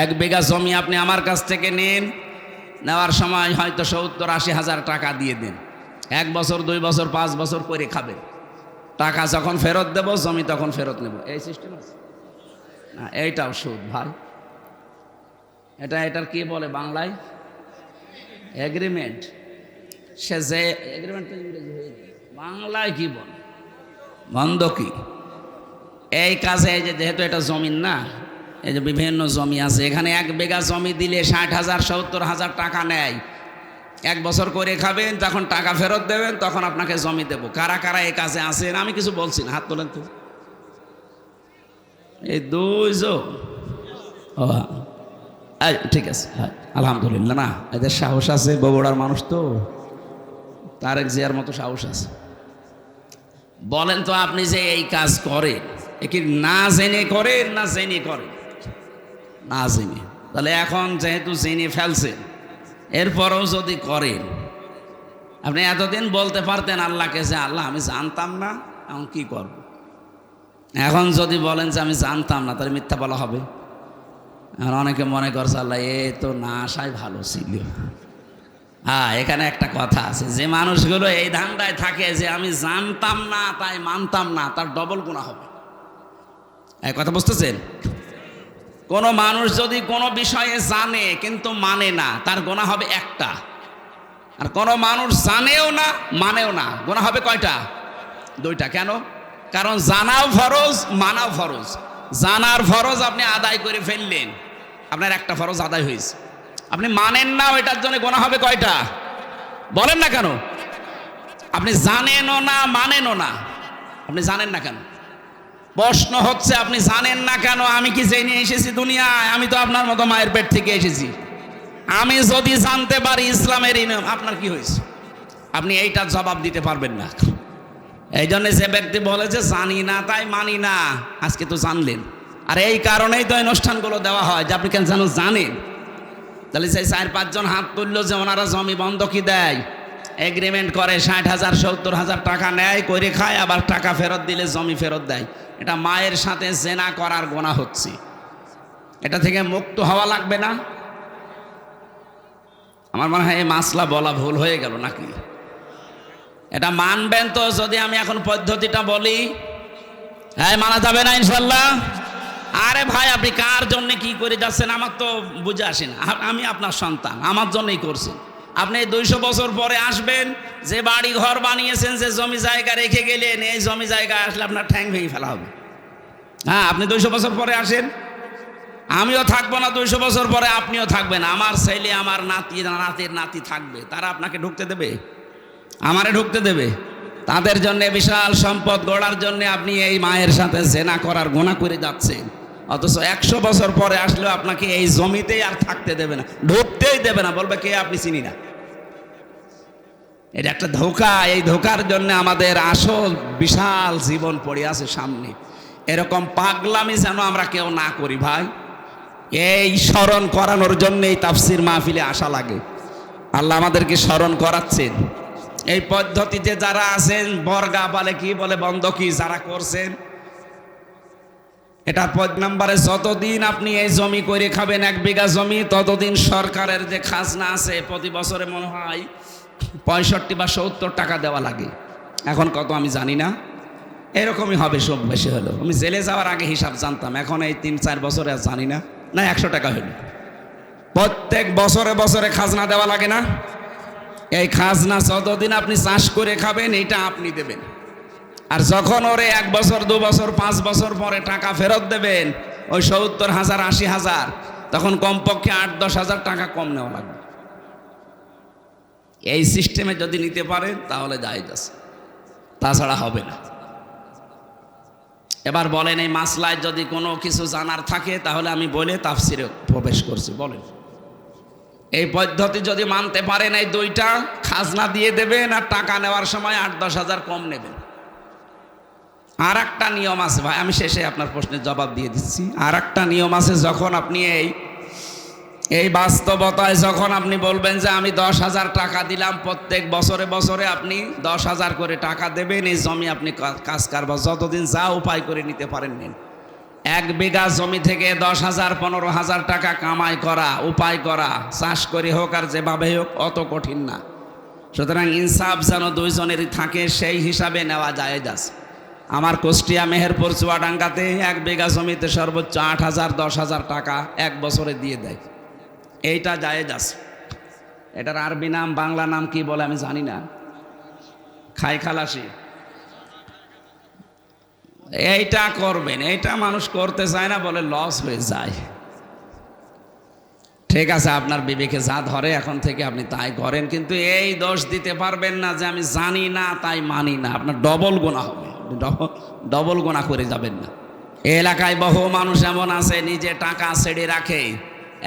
এক বিঘা জমি আপনি আমার কাছ থেকে নেন, নেওয়ার সময় হয়তো 70-80 হাজার টাকা দিয়ে দেন। 1 বছর 2 বছর 5 বছর করে খাবেন, টাকা যখন ফেরত দেব জমি তখন ফেরত নেব, এই সিস্টেম আছে না? এইটাও সুদ ভাই। এটার কি বলে বাংলায়? এগ্রিমেন্ট। সে যে এগ্রিমেন্ট বাংলায় কি বলে? বন্ধকি। এই কাজে এই যে যেহেতু এটা জমিন না, এই যে বিভিন্ন জমি আছে, এখানে 1 বিঘা জমি দিলে 60,000 70,000 টাকা নেয়। 1 বছর করে খাবেন, তখন টাকা ফেরত দেবেন, তখন আপনাকে জমি দেব। কারা কারা এই কাজে আছেন আমি কিছু বলছি না, হাত তোলেন তো। এই 2 জন। ও ঠিক আছে, হ্যাঁ আলহামদুলিল্লাহ। না এদের সাহস আছে, বগুড়ার মানুষ তো, তারেক জিয়ার মতো সাহস আছে। বলেন তো আপনি যে এই কাজ করেন, এ কি না জেনে করেন না জেনে করেন? না জেনে। তাহলে এখন যেহেতু জেনে ফেলছেন, এরপরেও যদি করেন, আপনি এতদিন বলতে পারতেন আল্লাহকে যে আল্লাহ আমি জানতাম না, এখন কি করব? এখন যদি বলেন যে আমি জানতাম না, তাহলে মিথ্যা বলা হবে। এখন অনেকে মনে করছে আল্লাহ এ তো না আসাই ভালো ছিল। হ্যাঁ, এখানে একটা কথা আছে, যে মানুষগুলো এই ধান্দায় থাকে যে আমি জানতাম না তাই মানতাম না, তার ডবল গুনাহ হবে। এই কথা বুঝতেছেন? কোনো মানুষ যদি কোনো বিষয়ে জানে কিন্তু মানে না, তার গুনাহ হবে একটা। আর কোনো মানুষ জানেও না মানেও না, গুনাহ হবে কয়টা? 2টা। কেন? কারণ জানাও ফরজ, মানাও ফরজ। জানার ফরজ আপনি আদায় করে ফেললেন, আপনার একটা ফরজ আদায় হয়েছে। আপনি মানেন না, ওইটার জন্য গুনাহ হবে কয়টা? বলেন না কেন? আপনি জানেনও না মানেনও না, আপনি জানেন না কেন? প্রশ্ন হচ্ছে আপনি জানেন না কেন? আমি কি জেনে এসেছি দুনিয়ায়? আমি তো আপনার মতো মায়ের পেট থেকে এসেছি। আমি যদি জানতে পারি ইসলামের নিয়ম, আপনার কি হয়েছে? আপনি এইটা জবাব দিতে পারবেন না। এই জন্য যে ব্যক্তি বলে যে জানি না তাই মানি না, আজকে তো জানলেন। আর এই কারণেই তো অনুষ্ঠানগুলো দেওয়া হয় যে আপনি কেন জানেন। তাহলে সেই 4-5 জন হাত তুললো যে ওনারা জমি বন্ধকি দেয়, এগ্রিমেন্ট করে, 60,000 70,000 টাকা নেয়, করে খায়, আবার টাকা ফেরত দিলে জমি ফেরত দেয়। এটা মায়ের সাথে জেনা করার গুনাহ হচ্ছে। এটা থেকে মুক্ত হওয়া লাগবে না? আমার মনে হয় এই মাসলা বলা ভুল হয়ে গেল নাকি? এটা মানবেন তো যদি আমি এখন পদ্ধতিটা বলি? হ্যাঁ, মানা যাবে না ইনশাল্লাহ? আরে ভাই, আপনি কার জন্য কি করে যাচ্ছেন আমার তো বুঝে আসে না। আমি আপনার সন্তান, আমার জন্যই করছেন। আপনি 200 বছর পরে আসবেন, যে বাড়ি ঘর বানিয়েছেন, যে জমি জায়গা রেখে গেলেন, এই জমি জায়গা আসলে আপনার ঠ্যাং ভেঙে ফেলা হবে। হ্যাঁ, আপনি 200 বছর পরে আসেন, আমিও থাকবো না 200 বছর পরে, আপনিও থাকবেন। আমার ছেলে, আমার নাতি, নাতির নাতি থাকবে, তারা আপনাকে ঢুকতে দেবে? আমারে ঢুকতে দেবে? তাদের জন্য বিশাল সম্পদ গড়ার জন্য আপনি এই মায়ের সাথে জেনা করার গুনাহ করে যাচ্ছেন। অথচ 100 বছর পরে আসলেও আপনাকে এই জমিতেই আর থাকতে দেবে না, ঢুকতেই দেবে না, বলবে কে আপনি চিনি না। এটা একটা ধোঁকা। এই ধোঁকার জন্য আমাদের আসল বিশাল জীবন পড়ে আছে সামনে। এরকম পাগলামি যেন আমরা কেউ না করি ভাই। এই স্মরণ করানোর জন্য এই তাফসির মাহফিলে আসা লাগে। আল্লাহ আমাদেরকে স্মরণ করাচ্ছেন। এই পদ্ধতিতে যারা আছেন, বর্গা বলে কি বলে বন্ধকি যারা করছেন, এটা নম্বরে যতদিন আপনি এই জমি করে খাবেন 1 বিঘা জমি, ততদিন সরকারের যে খাজনা আছে প্রতি বছরে মনে হয় 65 বা 70 টাকা দেওয়া লাগে। এখন কত আমি জানি না, এরকমই হবে সব বেশি হলো। আমি জেলে যাওয়ার আগে হিসাব জানতাম, এখন এই 3-4 বছরে আর জানি না। 100 টাকা হলো। প্রত্যেক বছরে বছরে খাজনা দেওয়া লাগে না? এই খাজনা যতদিন আপনি চাষ করে খাবেন এটা আপনি দেবেন। আর যখন ওরে 1 বছর 2 বছর 5 বছর পরে টাকা ফেরত দেবেন, ওই 70,000 80,000, তখন কমপক্ষে 8-10 হাজার টাকা কম নেওয়া লাগবে। এই সিস্টেমে যদি নিতে পারেন তাহলে জায়েজ আছে, তাছাড়া হবে না। এবার বলেন, এই মাসলায় যদি কোনো কিছু জানার থাকে তাহলে আমি বলে তাফসিরে প্রবেশ করছি। বলেন, এই পদ্ধতি যদি মানতে পারেন, এই 2টা খাজনা দিয়ে দেবেন আর টাকা নেওয়ার সময় 8-10 হাজার কম নেবেন। আর একটা নিয়ম আছে ভাই, আমি শেষে আপনার প্রশ্নের জবাব দিয়ে দিচ্ছি। আর একটা নিয়ম আছে, যখন আপনি এই বাস্তবতায় যখন আপনি বলবেন যে আমি 10,000 টাকা দিলাম, প্রত্যেক বছরে বছরে আপনি 10,000 করে টাকা দেবেন, এই জমি আপনি কাজ কারবার যতদিন যা উপায় করে নিতে পারেন নিন। 1 বিঘা জমি থেকে 10,000 15,000 টাকা কামাই করা, উপায় করা, চাষ করে হোক আর যেভাবে হোক অত কঠিন না। সুতরাং ইনসাফ যেন দুইজনেরই থাকে সেই হিসাবে নেওয়া জায়েজ আছে। আমার কুষ্টিয়া মেহেরপুর চুয়াডাঙ্গাতে 1 বিঘা জমিতে সর্বোচ্চ 8,000 10,000 টাকা 1 বছরে দিয়ে দেয়, এইটা জায়েজ আছে। এটার আরবি নাম বাংলা নাম কি বলে আমি জানি না, খাই খালাসি। এইটা করবেন, এইটা মানুষ করতে চায় না বলে লস হয়ে যায়। ঠিক আছে, আপনার বিবেকে যা ধরে এখন থেকে আপনি তাই করেন, কিন্তু এই দোষ দিতে পারবেন না যে আমি জানি না তাই মানি না। আপনার ডবল গুনাহ হবে, ডবল গুনাহ করে যাবেন না। এই এলাকায় বহু মানুষ এমন আছে নিজে টাকা ছেড়ে রাখে,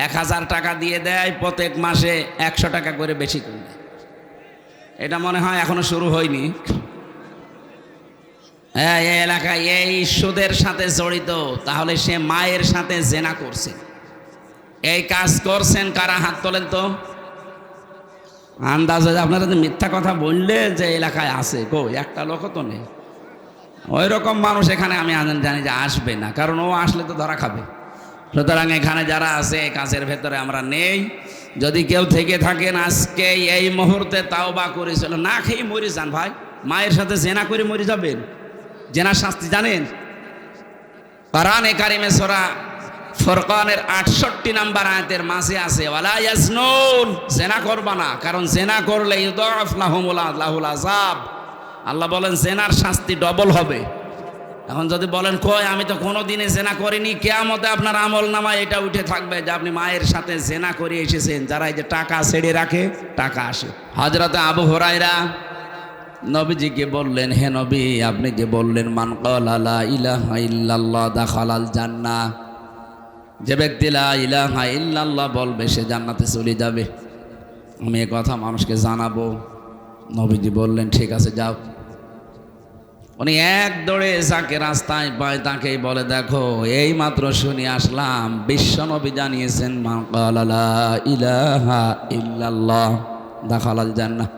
1,000 টাকা দিয়ে দেয়, প্রত্যেক মাসে 100 টাকা করে বেশি করে দেয়। এটা মনে হয় এখনো শুরু হয়নি। হ্যাঁ, এই এলাকায় এই সুদের সাথে জড়িত, তাহলে সে মায়ের সাথে জেনা করছে। এই কাজ করছেন কারা, হাত তোলেন তো। আন্দাজে আপনারা যে মিথ্যা কথা বললে যে এলাকায় আছে, কই একটা লোক তো নেই। ওই রকম মানুষ এখানে আমি জানি যে আসবে না, কারণ ও আসলে তো ধরা খাবে। সুতরাং এখানে যারা আছে এই কাজের ভেতরে আমরা নেই। যদি কেউ থেকে থাকেন আজকে এই মুহূর্তে তাওবা করেছিল, না খেয়ে মরে যান ভাই। মায়ের সাথে জেনা করে মরে যাবেন, জেনার শাস্তি জানেন? কোরআনে কারিমে সূরা ফুরকানের 68 নম্বর আয়াতের মাঝে আছে ওয়ালা ইয়াজনুন, জেনা করবা না, কারণ জেনা করলে ইউদাফ লাহুমুল আযাব। আল্লাহ বলেন জেনার শাস্তি ডবল হবে। এখন যদি বলেন কই আমি তো কোনো দিনে জেনা করিনি, কিয়ামতে আপনার আমল নামায় এটা উঠে থাকবে যে আপনি মায়ের সাথে জেনা করে এসেছেন। যারা এই যে টাকা ছেড়ে রাখে, টাকা আসে। হযরতে আবু হুরায়রা নবীজিকে বললেন, হে নবী আপনি যে বললেন মান ক্বালা লা ইলাহা ইল্লাল্লাহ দাখালাল জান্নাহ, যে ব্যক্তি লা ইলাহা ইল্লাল্লাহ বলবে সে জান্নাতে চলে যাবে। আমি এই কথা মানুষকে জানাবো। নবীজি বললেন ঠিক আছে যাও। উনি এক দৌড়ে যাকে রাস্তায় পায় তাকেই বলে দেখো এই মাত্র শুনে আসলাম বিশ্ব নবী জানিয়েছেন মান ক্বালা লা ইলাহা ইল্লাল্লাহ দাখালাল জান্নাহ,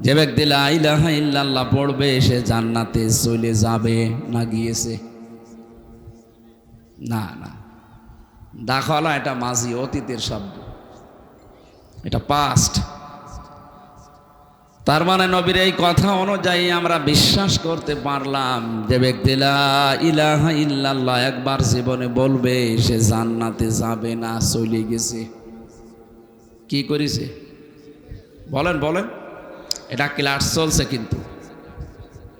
যে ব্যক্তি লা ইলাহা ইল্লাল্লাহ পড়বে সে জান্নাতে চলে যাবে। না গিয়েছে? না না, দাখালা এটা মাজি অতীতের শব্দ, এটা পাস্ট। তার মানে নবীর এই কথা অনুযায়ী আমরা বিশ্বাস করতে পারলাম যে ব্যক্তি লা ইলাহা ইল্লাল্লাহ একবার জীবনে বলবে সে জান্নাতে যাবে না, চলে গেছে। কি করেছে বলেন বলেন? এটা ক্লাস চলছে, কিন্তু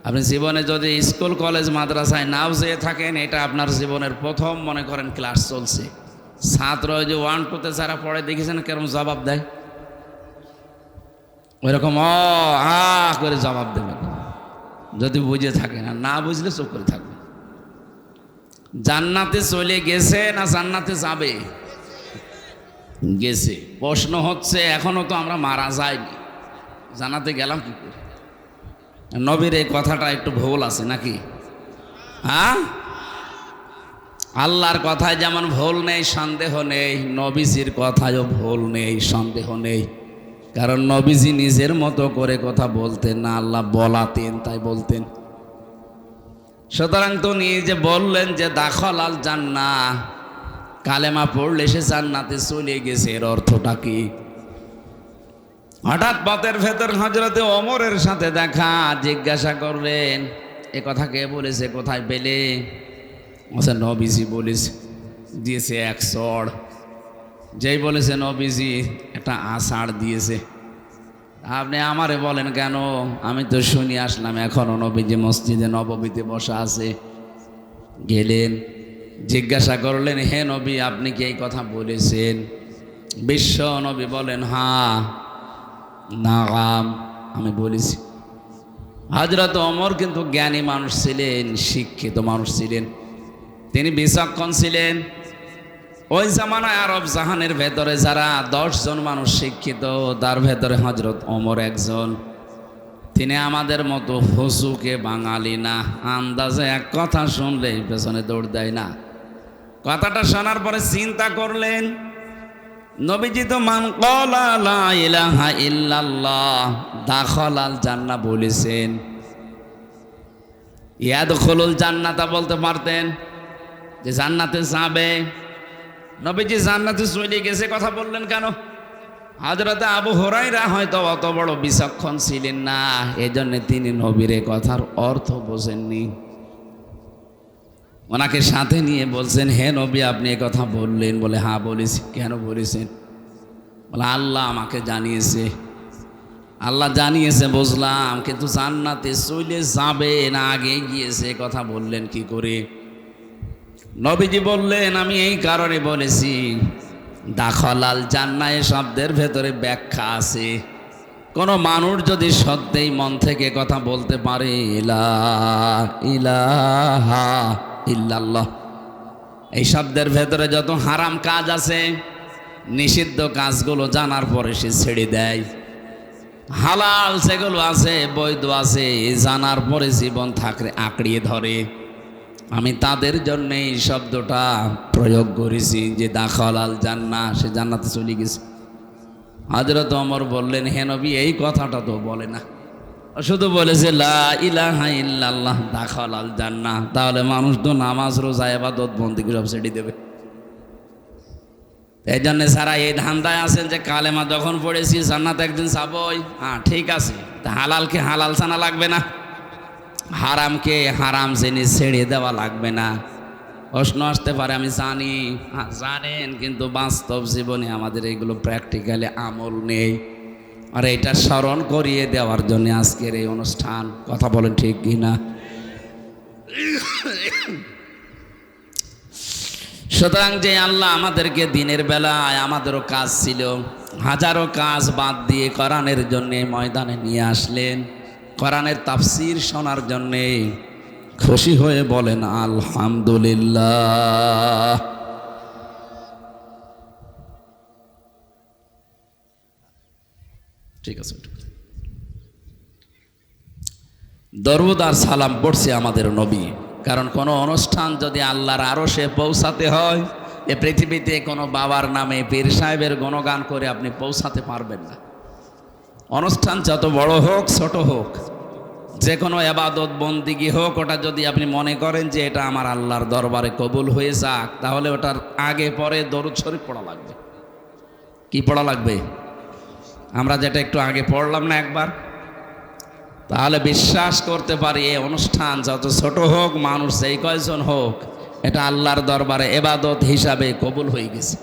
আপনি জীবনে যদি স্কুল কলেজ মাদ্রাসায় নাও যেয়ে থাকেন, এটা আপনার জীবনের প্রথম মনে করেন ক্লাস চলছে। ছাত্র যে 1 2 যারা পড়ে দেখেছেন কেরম জবাব দেয়, ওইরকম করে জবাব দেবেন যদি বুঝে থাকেন, আর না বুঝলে চুপ করে থাকবেন। জান্নাতে চলে গেছে না জান্নাতে যাবে? গেছে। প্রশ্ন হচ্ছে এখনো তো আমরা মারা যাইনি, জান্নাতে গেলাম কি করে? নবীর এই কথাটা একটু ভুল আছে নাকি? হ্যাঁ, আল্লাহর কথায় যেমন ভুল নেই সন্দেহ নেই, নবীজির কথায়ও ভুল নেই সন্দেহ নেই। কারণ নবীজি নিজের মতো করে কথা বলতেন না, আল্লাহ বলাতেন তাই বলতেন। সুতরাং তো নিজে বললেন যে দাখালাল জান্নাহ, কালেমা পড়লে সে জান্নাতে চলে গেছে, এর অর্থটা কি? হঠাৎ পথের ভেতর হযরতে ওমরের সাথে দেখা, জিজ্ঞাসা করলেন এ কথা কে বলেছে, কোথায় পেলে? আচ্ছা নবীজি বলেছে, দিয়েছে এক চড়। যেই বলেছে নবীজি একটা আষাঢ় দিয়েছে। আপনি আমারে বলেন কেন? আমি তো শুনি আসলাম এখনো নবীজি মসজিদে নববীতে বসা আছে। গেলেন, জিজ্ঞাসা করলেন হে নবী আপনি কি এই কথা বলেছেন? বিশ্ব নবী বলেন হ্যাঁ নাম আমি বলেছি। হযরত ওমর কিন্তু জ্ঞানী মানুষ ছিলেন, শিক্ষিত মানুষ ছিলেন, তিনি বিচক্ষণ ছিলেন। ওই জামানায় আরব জাহানের ভেতরে যারা 10 জন মানুষ শিক্ষিত, তার ভেতরে হযরত ওমর একজন। তিনি আমাদের মতো হুজুকে বাঙালি না, আন্দাজে এক কথা শুনলেই পেছনে দৌড় দেয় না। কথাটা শোনার পরে চিন্তা করলেন নবীজি তো মান ক্বালা লা ইলাহা ইল্লাল্লাহ দাখালাল জান্নাহ বলেছেন, ইয়াদখুলুল জান্নাতা বলতে পারতেন। যে জান্নাতে যাবে। নবীজি জান্নাতে চলে গেছে কথা বললেন কেন? হযরত আবু হুরায়রা হয়তো অত বড় বিচক্ষণ ছিলেন না, এজন্য তিনি নবীর এই কথার অর্থ বোঝেননি। ওনাকে সাথে নিয়ে বলছেন, হে নবী আপনি এই কথা বললেন? বলে হ্যাঁ বলেছি। কেন বলেছেন? বলে আল্লাহ আমাকে জানিয়েছে। আল্লাহ জানিয়েছে বুঝলাম, কিন্তু জান্নাতে চলে যাবে না আগে গিয়েছে কথা বললেন কি করে? নবীজি বললেন, আমি এই কারণে বলেছি, দাখালাল জান্নাহ শব্দের ভেতরে ব্যাখ্যা আছে। কোন মানুষ যদি সত্যিই মন থেকে কথা বলতে পারে লা ইলাহা ইল্লাল্লাহ, এই শব্দের ভেতরে যত হারাম কাজ আছে, নিষিদ্ধ কাজগুলো জানার পরে সে ছেড়ে দেয়, হালাল যেগুলো আছে বৈধ আছে জানার পরে জীবন থাকলে আঁকড়িয়ে ধরে, আমি তাদের জন্য এই শব্দটা প্রয়োগ করেছি যে দাখালাল জান্নাহ, সে জান্নাতে চলে গেছে। হযরত ওমর বললেন, হে নবী এই কথাটা তো বলে না, শুধু বলেছে লা ইলাহা ইল্লাল্লাহ দাখালাল জান্নাহ। তাহলে মানুষ তো নামাজ রোজা ইবাদত বন্দেগী সব ছেড়ে দেবে। এই জন্য সারা এই ধান্দায় আছেন যে কালেমা যখন পড়েছি জান্নাত একদিন যাবই। হ্যাঁ ঠিক আছে, তা হালালকে হালাল জানা লাগবে না, হারামকে হারাম জেনে ছেড়ে দেওয়া লাগবে না। প্রশ্ন আসতে পারে, আমি জানি। জানেন, কিন্তু বাস্তব জীবনে আমাদের এগুলো প্র্যাকটিক্যালি আমল নেই। আর এটা স্মরণ করিয়ে দেওয়ার জন্য আজকের এই অনুষ্ঠান। কথা বলেন ঠিক কি না? সুতরাং যে আল্লাহ আমাদেরকে দিনের বেলায়, আমাদেরও কাজ ছিল, হাজারো কাজ বাদ দিয়ে কোরআনের জন্য ময়দানে নিয়ে আসলেন, কোরআনের তাফসীর শোনার জন্যে। খুশি হয়ে বলেন আলহামদুলিল্লাহ। ঠিক আছে, দরুদ আর সালাম পড়ছে আমাদের নবী। কারণ কোনো অনুষ্ঠান যদি আল্লাহর আরশে পৌঁছাতে হয়, এ পৃথিবীতে কোনো বাবার নামে পীর সাহেবের গুণগান করে আপনি পৌঁছাতে পারবেন না। অনুষ্ঠান যত বড় হোক ছোট হোক, যে কোনো ইবাদত বন্দিগি হোক, ওটা যদি আপনি মনে করেন যে এটা আমার আল্লাহর দরবারে কবুল হয়ে যাক, তাহলে ওটার আগে পরে দরুদ শরীফ পড়া লাগবে। কি পড়া লাগবে? আমরা যেটা একটু আগে পড়লাম না একবার, তাহলে বিশ্বাস করতে পারি এই অনুষ্ঠান যত ছোট হোক, মানুষ যেই কয়জন হোক, এটা আল্লাহর দরবারে ইবাদত হিসাবে কবুল হয়ে গেছে।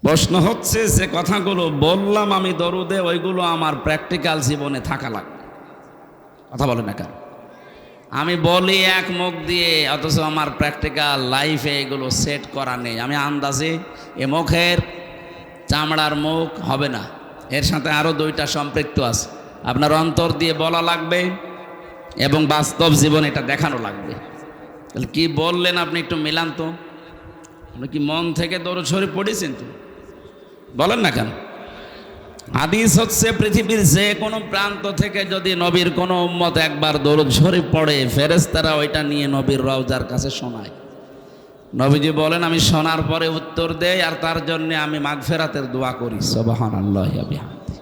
প্রশ্ন হচ্ছে যে কথাগুলো বললাম আমি দরুদে, ওইগুলো আমার প্র্যাকটিক্যাল জীবনে থাকা লাগবে। কথা বলে না কেন? আমি বলি এক মুখ দিয়ে, অথচ আমার প্র্যাকটিক্যাল লাইফে এগুলো সেট করা নেই। আমি আন্দাজে এ মুখের চামড়ার মুখ হবে না, এর সাথে আরও দুইটা সম্পৃক্ত আছে। আপনার অন্তর দিয়ে বলা লাগবে এবং বাস্তব জীবন এটা দেখানো লাগবে। তাহলে কি বললেন আপনি একটু মিলান তো। আপনি কি মন থেকে দরুদ শরীফ পড়েছেন তো? বলেন না কেন? হাদিস হচ্ছে পৃথিবীর যে কোনো প্রান্ত থেকে যদি নবীর কোনো উম্মত একবার দরুদ শরীফ পড়ে, ফেরেশতারা ওইটা নিয়ে নবীর রওজার কাছে শোনায়। নবীজি বলেন, আমি শোনার পরে উত্তর দেই আর তার জন্য আমি মাগফিরাতের দোয়া করি। সুবহানাল্লাহি ওয়া বিহামদিহি।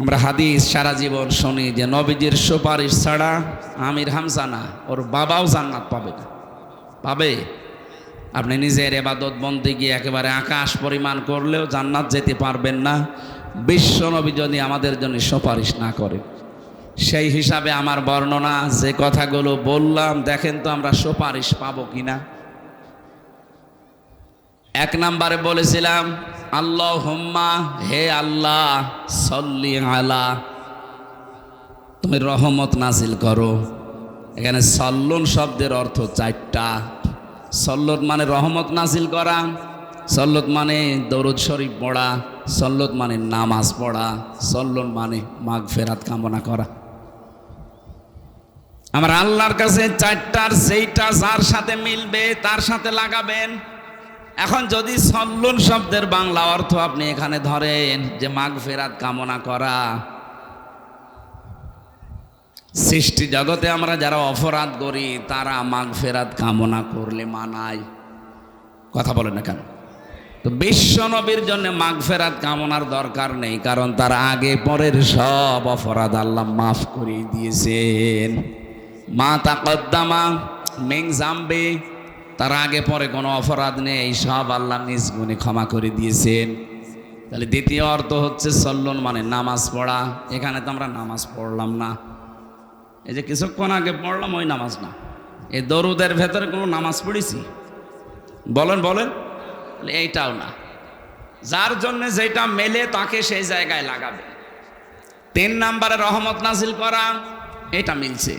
আমরা হাদিস সারা জীবন শুনি যে নবীজির সুপারিশ ছাড়া আমির হামজা না, ওর বাবাও জান্নাত পাবে না। পাবে? আপনি নিজের ইবাদত বন্দেগী একেবারে আকাশ পরিমাণ করলেও জান্নাত যেতে পারবেন না বিশ্ব নবী যদি আমাদের জন্য সুপারিশ না করে। সেই হিসাবে আমার বর্ণনা যে কথাগুলো বললাম, দেখেন তো আমরা সুপারিশ পাবো কিনা। এক নম্বরে বলেছিলাম আল্লাহুম্মা, হে আল্লাহ, সল্লি আলা, তুমি রহমত নাজিল করো। এখানে সল্লুন শব্দের অর্থ চারটা। সল্লত মানে রহমত নাজিল করা, সল্লত মানে দরুদ শরীফ পড়া, সল্লত মানে নামাজ পড়া, সল্লুন মানে মাগফিরাত কামনা করা। আমার আল্লাহর কাছে চারটার যেইটা যার সাথে মিলবে তার সাথে লাগাবেন। এখন যদি সল্লুন শব্দের বাংলা অর্থ আপনি এখানে ধরেন যে মাগফিরাত কামনা করা, সৃষ্টি জগতে আমরা যারা অপরাধ করি তারা মাগফিরাত কামনা করলে মানায়। কথা বলে না কেন? তো বিশ্ব নবীর জন্য মাগফিরাত কামনার দরকার নেই, কারণ তার আগে পরের সব অপরাধ আল্লাহ মাফ করে দিয়েছেন। মা তাকদ্দামা মিন জামবি, তার আগে পরে কোনো অপরাধ নেই, সব আল্লাহ নিজ গুণে ক্ষমা করে দিয়েছেন। তাহলে দ্বিতীয় অর্থ হচ্ছে সল্লন মানে নামাজ পড়া। এখানে তো আমরা নামাজ পড়লাম না, এই যে কিছুক্ষণ আগে পড়লাম ওই নামাজ না। এই দরুদের ভেতরে কোনো নামাজ পড়েছি? বলেন বলেন, এইটাও না। যার জন্য যেটা মেলে তাকে সেই জায়গায় লাগাবে। 3 নম্বরে রহমত নাজিল করা, এটা মিলছে।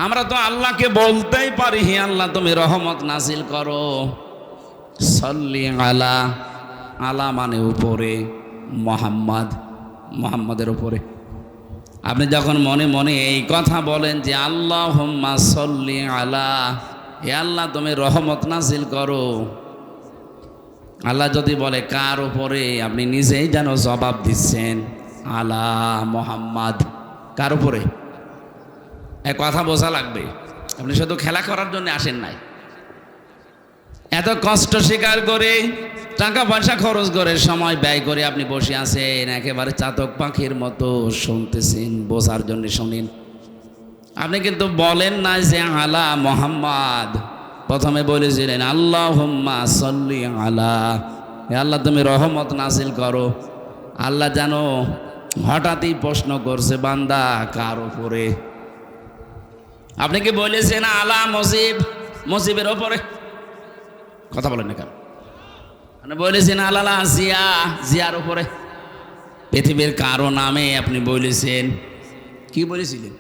আমরা তো আল্লাহকে বলতেই পারি, হে আল্লাহ তুমি রহমত নাজিল করো। সল্লি আলা, আলা মানে উপরে, মোহাম্মদ, মোহাম্মদের উপরে। আপনি যখন মনে মনে এই কথা বলেন যে আল্লাহুম্মা সল্লি আলা, হে আল্লাহ তুমি রহমত নাজিল করো, আল্লাহ যদি বলে কার উপরে, আপনি নিজেই যেন জবাব দিচ্ছেন আলা মোহাম্মদ। কার উপরে? এক কথা বোঝা লাগবে, আপনি শুধু খেলা করার জন্য আসেন নাই। এত কষ্ট স্বীকার করে, টাকা পয়সা খরচ করে, সময় ব্যয় করে আপনি বসে আছেন, একেবারে চাতক পাখির মতো শুনতেছেন, বোঝার জন্য শুনেন। আপনি কিন্তু বলেন না যে আলা মোহাম্মদ, প্রথমে বলেছিলেন আল্লাহুম্মা সল্লি আলা, হে আল্লাহ তুমি রহমত নাজিল করো। আল্লাহ যেন হঠাৎই প্রশ্ন করছে বান্দা কার উপরে? আপনি কি বলেছেন আলা মুজিব, মুজিবের ওপরে? কথা বলেন না কেন? আপনি বলেছেন আলা জিয়া, জিয়ার উপরে? পৃথিবীর কারো নামে আপনি বলেছেন? কি বলেছিলেন?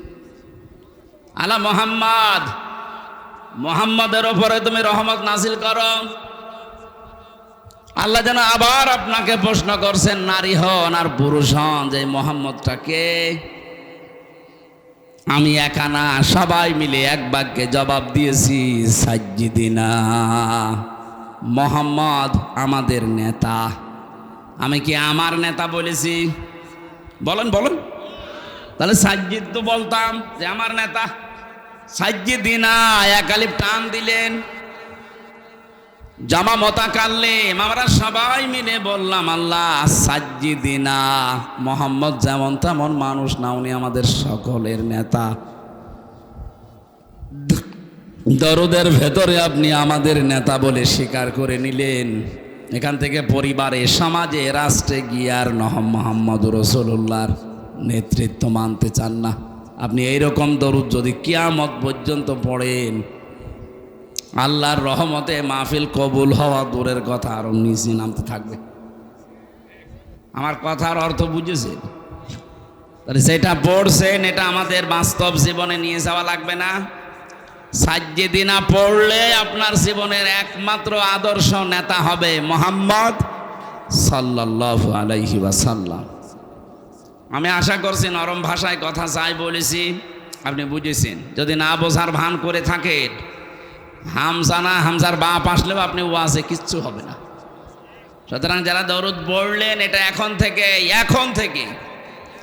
আলা মোহাম্মদ, মোহাম্মদের ওপরে তুমি রহমত নাজিল করো। আল্লাহ যেন আবার আপনাকে প্রশ্ন করছেন, নারী হন আর পুরুষ হন, যে মোহাম্মদটাকে আমি একা না, সবাই মিলে এক বাক্যে জবাব দিয়েছি সাজ্জিদিনা, মোহাম্মদ আমাদের নেতা। আমি কি আমার নেতা বলেছি? বলেন বলেন। তাহলে সাজ্জিদ তো বলতাম যে আমার নেতা। সাজ্জিদিনা এক আলিফ টান দিলেন, জামা মতা কাল্লিম, আমরা সবাই মিলে বললাম আল্লাহ সাজ্জিদিনা, মোহাম্মদ যেমন তেমন মানুষ না, উনি আমাদের সকলের নেতা। দরুদের ভেতরে আপনি আমাদের নেতা বলে স্বীকার করে নিলেন। এখান থেকে পরিবারে, সমাজে, রাষ্ট্রে গিয়ে আর মুহাম্মদ রাসূলুল্লাহর নেতৃত্ব মানতে চান না। আপনি এইরকম দরুদ যদি কিয়ামত পর্যন্ত পড়েন, আল্লাহর রহমতে মাহফিল কবুল হওয়া দূরের কথা, আরো নিচে নামতে থাকবে। আমার কথার অর্থ বুঝেছেন? তাহলে সেটা পড়ছেন, এটা আমাদের বাস্তব জীবনে নিয়ে যাওয়া লাগবে না? সাজ্জিদিনা পড়লে আপনার জীবনের একমাত্র আদর্শ নেতা হবে মুহাম্মদ সাল্লাল্লাহু আলাইহি ওয়াসাল্লাম। আমি আশা করছি নরম ভাষায় কথা চাই বলেছি, আপনি বুঝেছেন। যদি না বোঝার ভান করে থাকেন, হামজা না হামজার বাপ আসলেও আপনি ওয়াজে কিচ্ছু হবে না। সুতরাং যারা দরুদ পড়লেন, এটা এখন থেকে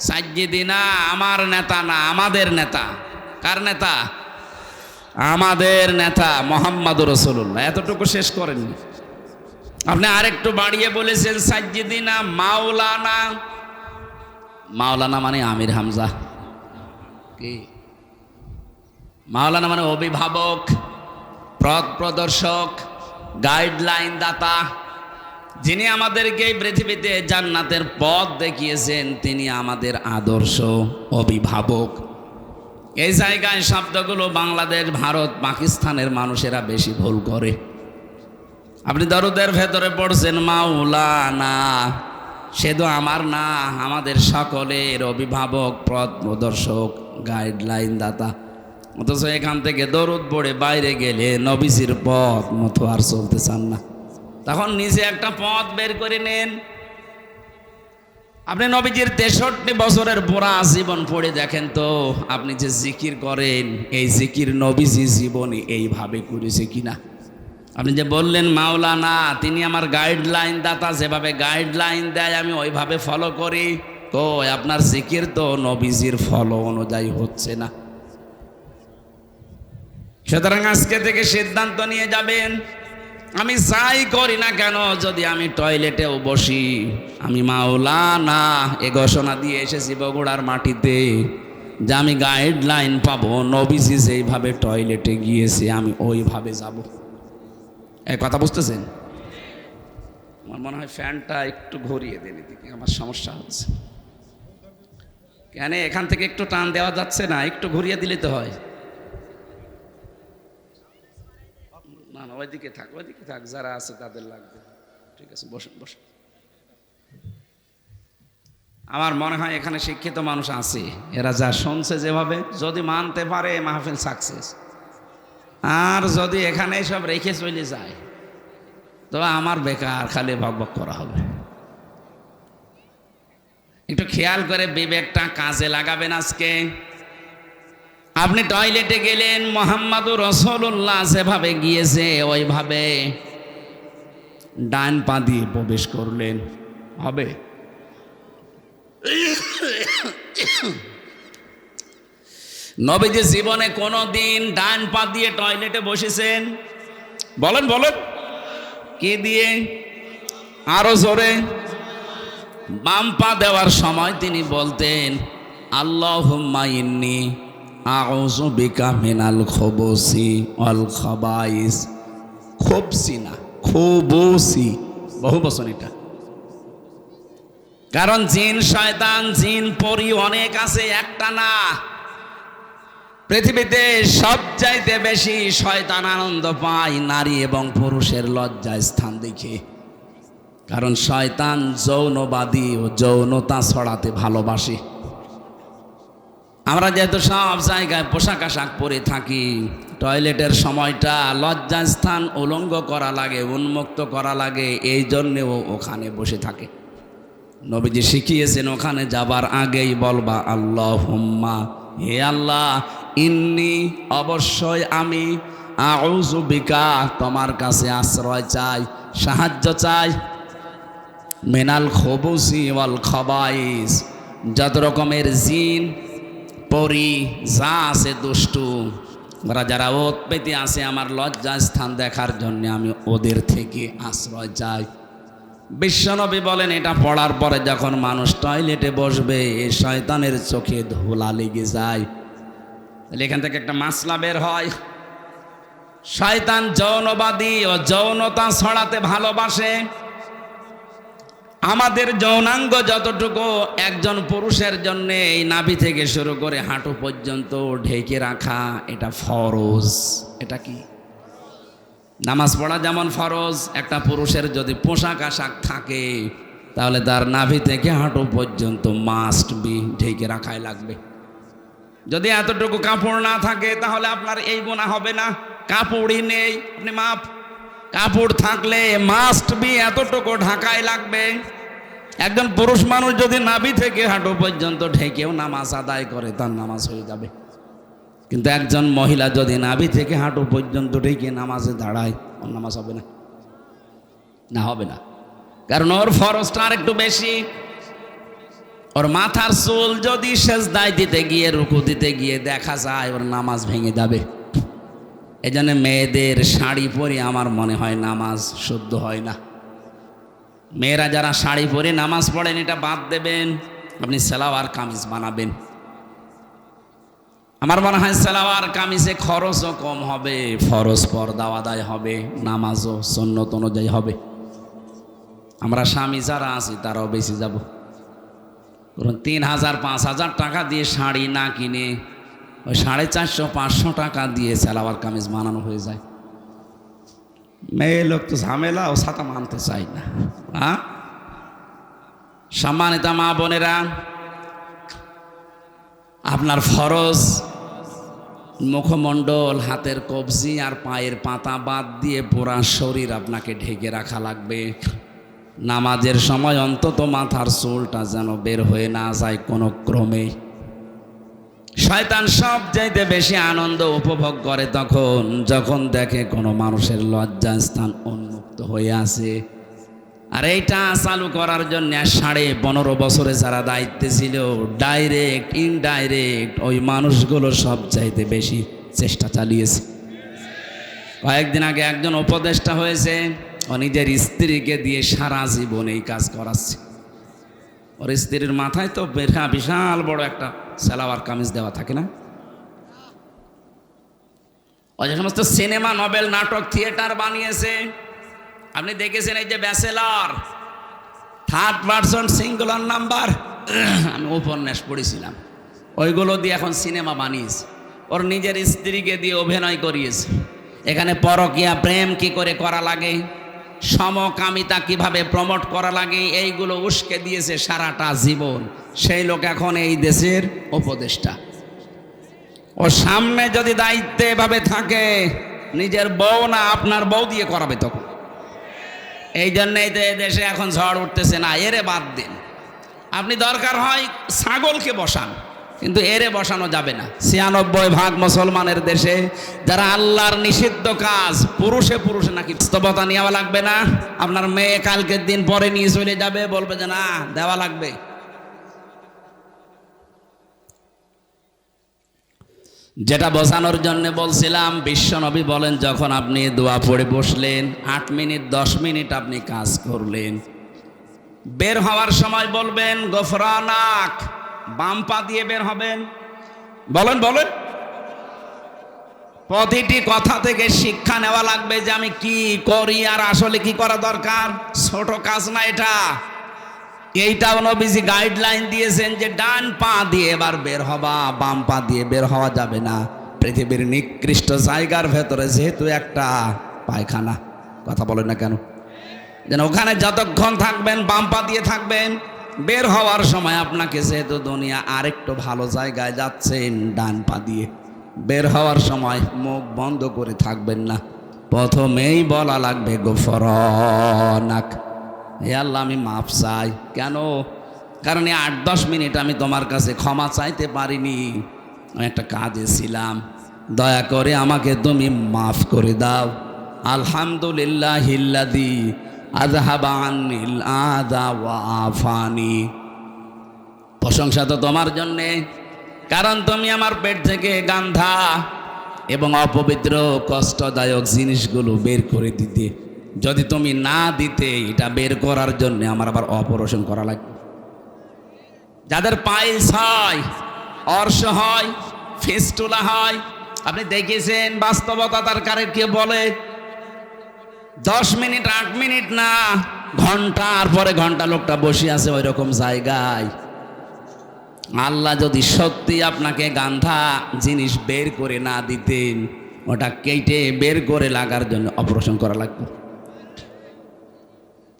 সাজ্জিদিনা আমার নেতা না, আমাদের নেতা। কার নেতা? আমাদের নেতা মুহাম্মদুর রাসূলুল্লাহ। এতটুকু শেষ করেননি আপনি, আরেকটু বাড়িয়ে বলেছেন সাজ্জিদিনা মাওলানা। মাওলানা মানে আমির হামজা। কি মাওলানা মানে? অভিভাবক, পথ প্রদর্শক, গাইডলাইন দাতা, যিনি আমাদেরকে এই পৃথিবীতে জান্নাতের পথ দেখিয়েছেন, তিনি আমাদের আদর্শ অভিভাবক। এই জায়গায় শব্দগুলো বাংলাদেশ, ভারত, পাকিস্তানের মানুষেরা বেশি ভুল করে। আপনি দরুদের ভেতরে পড়ছেন মাওলানা, সে তো আমার না, আমাদের সকলের অভিভাবক, পথ প্রদর্শক, গাইডলাইন দাতা। অথচ এখান থেকে দরুদ পড়ে বাইরে গেলে নবীজির পথ মতো আর চলতে চান না। তখন নিজে একটা পথ বের করে নেন। আপনি নবীজির 63 বছরের পুরা জীবন পড়ে দেখেন তো, আপনি যে জিকির করেন, এই জিকির নবীজি জীবনে এইভাবে করেছে কিনা? আপনি যে বললেন মাওলানা, তিনি আমার গাইডলাইন দাতা, যেভাবে গাইডলাইন দেয় আমি ওইভাবে ফলো করি। তো আপনার জিকির তো নবীজির ফলো অনুযায়ী হচ্ছে না। সুতরাং আজকে থেকে সিদ্ধান্ত নিয়ে যাবেন, আমি যাই করি না কেন, যদি আমি টয়লেটেও বসি, আমি মাওলানা এ ঘোষণা দিয়ে এসেছি বগুড়ার মাটিতে। যে আমি গাইডলাইন পাবো, নবীজি যেইভাবে টয়লেটে গিয়েছে আমি ওইভাবে যাব। এই কথা বুঝতেছেন? আমার মনে হয় ফ্যানটা একটু ঘুরিয়ে দেন, এদিকে আমার সমস্যা হচ্ছে। কেন এখান থেকে একটু টান দেওয়া যাচ্ছে না? একটু ঘুরিয়ে দিলে তো হয়। না না, ওইদিকে থাক, ওইদিকে থাক, যারা আছে তাদের লাগবে। ঠিক আছে, বসুন বসুন। আমার মনে হয় এখানে শিক্ষিত মানুষ আছে, এরা যা শুনছে যেভাবে যদি মানতে পারে মাহফিল সাকসেস। আর যদি এখানে সব রেখে চলে যায় তো আমার বেকার খালি বকবক করা হবে। একটু খেয়াল করে বিবেকটা কাজে লাগাবেন। আজকে আপনি টয়লেটে গেলেন, মুহাম্মাদুর রাসূলুল্লাহ যেভাবে গিয়েছে ওইভাবে ডান পা দিয়ে প্রবেশ করলেন, হবে? নবীজি জীবনে কোনোদিন ডান পা দিয়ে টয়লেটে বসেছেন? বলেন বলেন, কি দিয়ে? আরো জোরে। বাম পা দেওয়ার সময় তিনি বলতেন, আল্লাহুম্মা ইন্নী আউযু বিকা মিনাল খুবুসি ওয়াল খাবাইস। খুবসি না, খুবুসি, বহু বচন এটা। কারণ জিন শয়তান, জিন পরি অনেক আছে, একটা না। পৃথিবীতে সবচাইতে বেশি শয়তান আনন্দ পায় নারী এবং পুরুষের লজ্জা স্থান দেখে। কারণ শয়তান যৌনবাদী ও যৌনতা ছড়াতে ভালোবাসে। আমরা যেহেতু সব জায়গায় পোশাক আশাক পরে থাকি, টয়লেটের সময়টা লজ্জাস্থান উলঙ্গ করা লাগে, উন্মুক্ত করা লাগে, এই জন্যেও ওখানে বসে থাকে। নবীজি শিখিয়েছেন ওখানে যাবার আগেই বলবা আল্লাহুম্মা, হে আল্লাহ, ইন্নি, অবশ্যই আমি, আউযু বিকা, তোমার কাছে আশ্রয় চাই, সাহায্য চাই, মিনাল খুবুসি ওয়াল খাবাইস, যত রকমের জিন পরি যা আছে দুষ্টু, ওরা যারা ওত পেতে আছে আমার লজ্জা স্থান দেখার জন্য আমি ওদের থেকে আশ্রয় চাই। বিশ্বনবী বলেন এটা পড়ার পরে যখন মানুষ টয়লেটে বসবে শয়তানের চোখে ধুলা লেগে যায়। তাহলে এখান থেকে একটা মাসলা বের হয়, শয়তান যৌনবাদী ও যৌনতা ছড়াতে ভালোবাসে। আমাদের যৌনাঙ্গ যতটুকু একজন পুরুষের জন্য এই নাভি থেকে শুরু করে হাঁটু পর্যন্ত ঢেকে রাখা এটা ফরজ। এটা কি? নামাজ পড়া যেমন ফরজ, একটা পুরুষের যদি পোশাক আশাক থাকে তাহলে তার নাভি থেকে হাঁটু পর্যন্ত মাস্ট বি ঢেকে রাখাই লাগবে। যদি এতটুকু কাপড় না থাকে তাহলে আপনার এই গুনাহ হবে না। কাপড়ই নেই, আপনি মাপ। কাপড় থাকলে মাস্ট বি এতটুকু ঢাকাই লাগবে। একজন পুরুষ মানুষ যদি নাভি থেকে হাঁটু পর্যন্ত ঢেকেও নামাজ আদায় করে তার নামাজ হয়ে যাবে। কিন্তু একজন মহিলা যদি নাভি থেকে হাঁটু পর্যন্ত ঢেকে নামাজে দাঁড়ায়, ওর নামাজ হবে না, না হবে না। কারণ ওর ফরজটা আর একটু বেশি। ওর মাথার চুল যদি সেজদায় দিতে গিয়ে, রুকু দিতে গিয়ে দেখা যায় ওর নামাজ ভেঙে যাবে। এই জন্য মেয়েদের শাড়ি পরে আমার মনে হয় নামাজ শুদ্ধ হয় না। মেয়েরা যারা শাড়ি পরে নামাজ পড়েন এটা বাদ দেবেন, আপনি সালোয়ার কামিজ বানাবেন। আমার মনে হয় সালোয়ার কামিজে খরচও কম হবে, ফরজ পর্দা আদায় হবে, নামাজও সুন্নত অনুযায়ী হবে। আমরা স্বামী যারা আছি তারাও বেশি যাব। ৩,০০০-৫,০০০ টাকা দিয়ে শাড়ি না কিনে ওই 450-500 টাকা দিয়ে সালোয়ার কামিজ বানানো হয়ে যায়। মেয়ে লোক তো ঝামেলা, ও ছাতা মানতে চাই না। হ্যাঁ, সম্মানিত মা বোনেরা, আপনার ফরজ মুখমণ্ডল, হাতের কবজি আর পায়ের পাতা বাদ দিয়ে পুরা শরীর আপনাকে ঢেকে রাখা লাগবে। নামাজের সময় অন্তত মাথার চুলটা যেন বের হয়ে না যায় কোনো ক্রমে। শয়তান সবচাইতে বেশি আনন্দ উপভোগ করে তখন যখন দেখে কোনো মানুষের লজ্জাস্থান উন্মুক্ত হয়ে আছে। আর এইটা চালু করার জন্য 15.5 বছরে যারা দায়িত্বে ছিল, ডাইরেক্ট ইনডাইরেক্ট ওই মানুষগুলো সবচাইতে বেশি চেষ্টা চালিয়েছে। কয়েকদিন আগে একজন উপদেষ্টা হয়েছে, ও নিজের স্ত্রীকে দিয়ে সারা জীবন এই কাজ করাচ্ছে। ওর স্ত্রীর মাথায় তো বিশাল বড় একটা সালোয়ার কামিজ দেওয়া থাকে না? ওই যে সমস্ত সিনেমা, নভেল, নাটক, থিয়েটার বানিয়েছে, আপনি দেখেছেন এই যে bachelor, third person singular number, আমি উপন্যাস পড়েছিলাম, ওইগুলো দিয়ে এখন সিনেমা বানিয়েছে। ওর নিজের স্ত্রীকে দিয়ে অভিনয় করিয়েছে। এখানে পরকীয়া প্রেম কি করে করা লাগে, সমকামিতা কিভাবে প্রমোট করা লাগে, এইগুলো উস্কে দিয়েছে সারাটা জীবন। সেই লোক এখন এই দেশের উপদেষ্টা। ও সামনে যদি দায়িত্বে এভাবে থাকে, নিজের বউ না আপনার বউ দিয়ে করাবে তখন। এই জন্যই তো এই দেশে এখন ঝড় উঠতেছে। না, এরে বাদ দিন। আপনি দরকার হয় ছাগলকে বসান, কিন্তু এরে বসানো যাবে না। ৯৬% মুসলমানের দেশে যারা আল্লাহর নিষিদ্ধ কাজ, পুরুষে নাকি বাস্তবতা নেওয়া লাগবে না। আপনার মেয়ে কালকের দিন পরে নিয়ে চলে যাবে, বলবে যে না দেওয়া লাগবে। যেটা বোঝানোর জন্য বলছিলাম, বিশ্বনবী বলেন যখন আপনি দোয়া পড়ে বসলেন, ৮ মিনিট ১০ মিনিট আপনি কাজ করলেন, বের হওয়ার সময় বলবেন গফরানাক, বাম পা দিয়ে বের হবেন। বলেন বলেন। প্রতিটি কথা থেকে শিক্ষা নেওয়া লাগবে যে আমি কি করি আর আসলে কি করা দরকার। ছোট কাজ না এটা। এইটাও নবীজি গাইডলাইন দিয়েছেন যে ডান পা দিয়ে এবার বের হবা, বাম পা দিয়ে বের হওয়া যাবে না। পৃথিবীর নিকৃষ্ট জায়গার ভেতরে যেহেতু একটা পায়খানা, কথা বলেন না কেন, যেন ওখানে যতক্ষণ থাকবেন বাম পা দিয়ে থাকবেন। বের হওয়ার সময় আপনাকে যেহেতু দুনিয়া আরেকটু ভালো জায়গায় যাচ্ছেন, ডান পা দিয়ে বের হওয়ার সময় মুখ বন্ধ করে থাকবেন না। প্রথমেই বলা লাগবে গফরানাক, হে আল্লাহ আমি মাফ চাই। কেন? কারণ এই ৮-১০ মিনিট আমি তোমার কাছে ক্ষমা চাইতে পারিনি, আমি একটা কাজে ছিলাম, দয়া করে আমাকে তুমি মাফ করে দাও। আলহামদুলিল্লাহিল্লাযী আযহাবা আন্নিল আযা ওয়া আফানি, প্রশংসা তো তোমার জন্যে, কারণ তুমি আমার পেট থেকে গান্ধা এবং অপবিত্র কষ্টদায়ক জিনিসগুলো বের করে দিতে। যদি তুমি না দিতে, এটা বের করার জন্য আমার আবার অপারেশন করা লাগবে। যাদের পাইলস হয়, অর্শ হয়, ফিস্টুলা হয়, আপনি দেখেছেন বাস্তবতা তার কারে বলে 10 মিনিট 8 মিনিট না, ঘন্টার পরে ঘন্টা লোকটা বসে আছে ওই রকম জায়গায়। আল্লাহ যদি সত্যি আপনাকে গান্ধা জিনিস বের করে না দিতেন, ওটা কেটে বের করে লাগার জন্য অপারেশন করা লাগবে।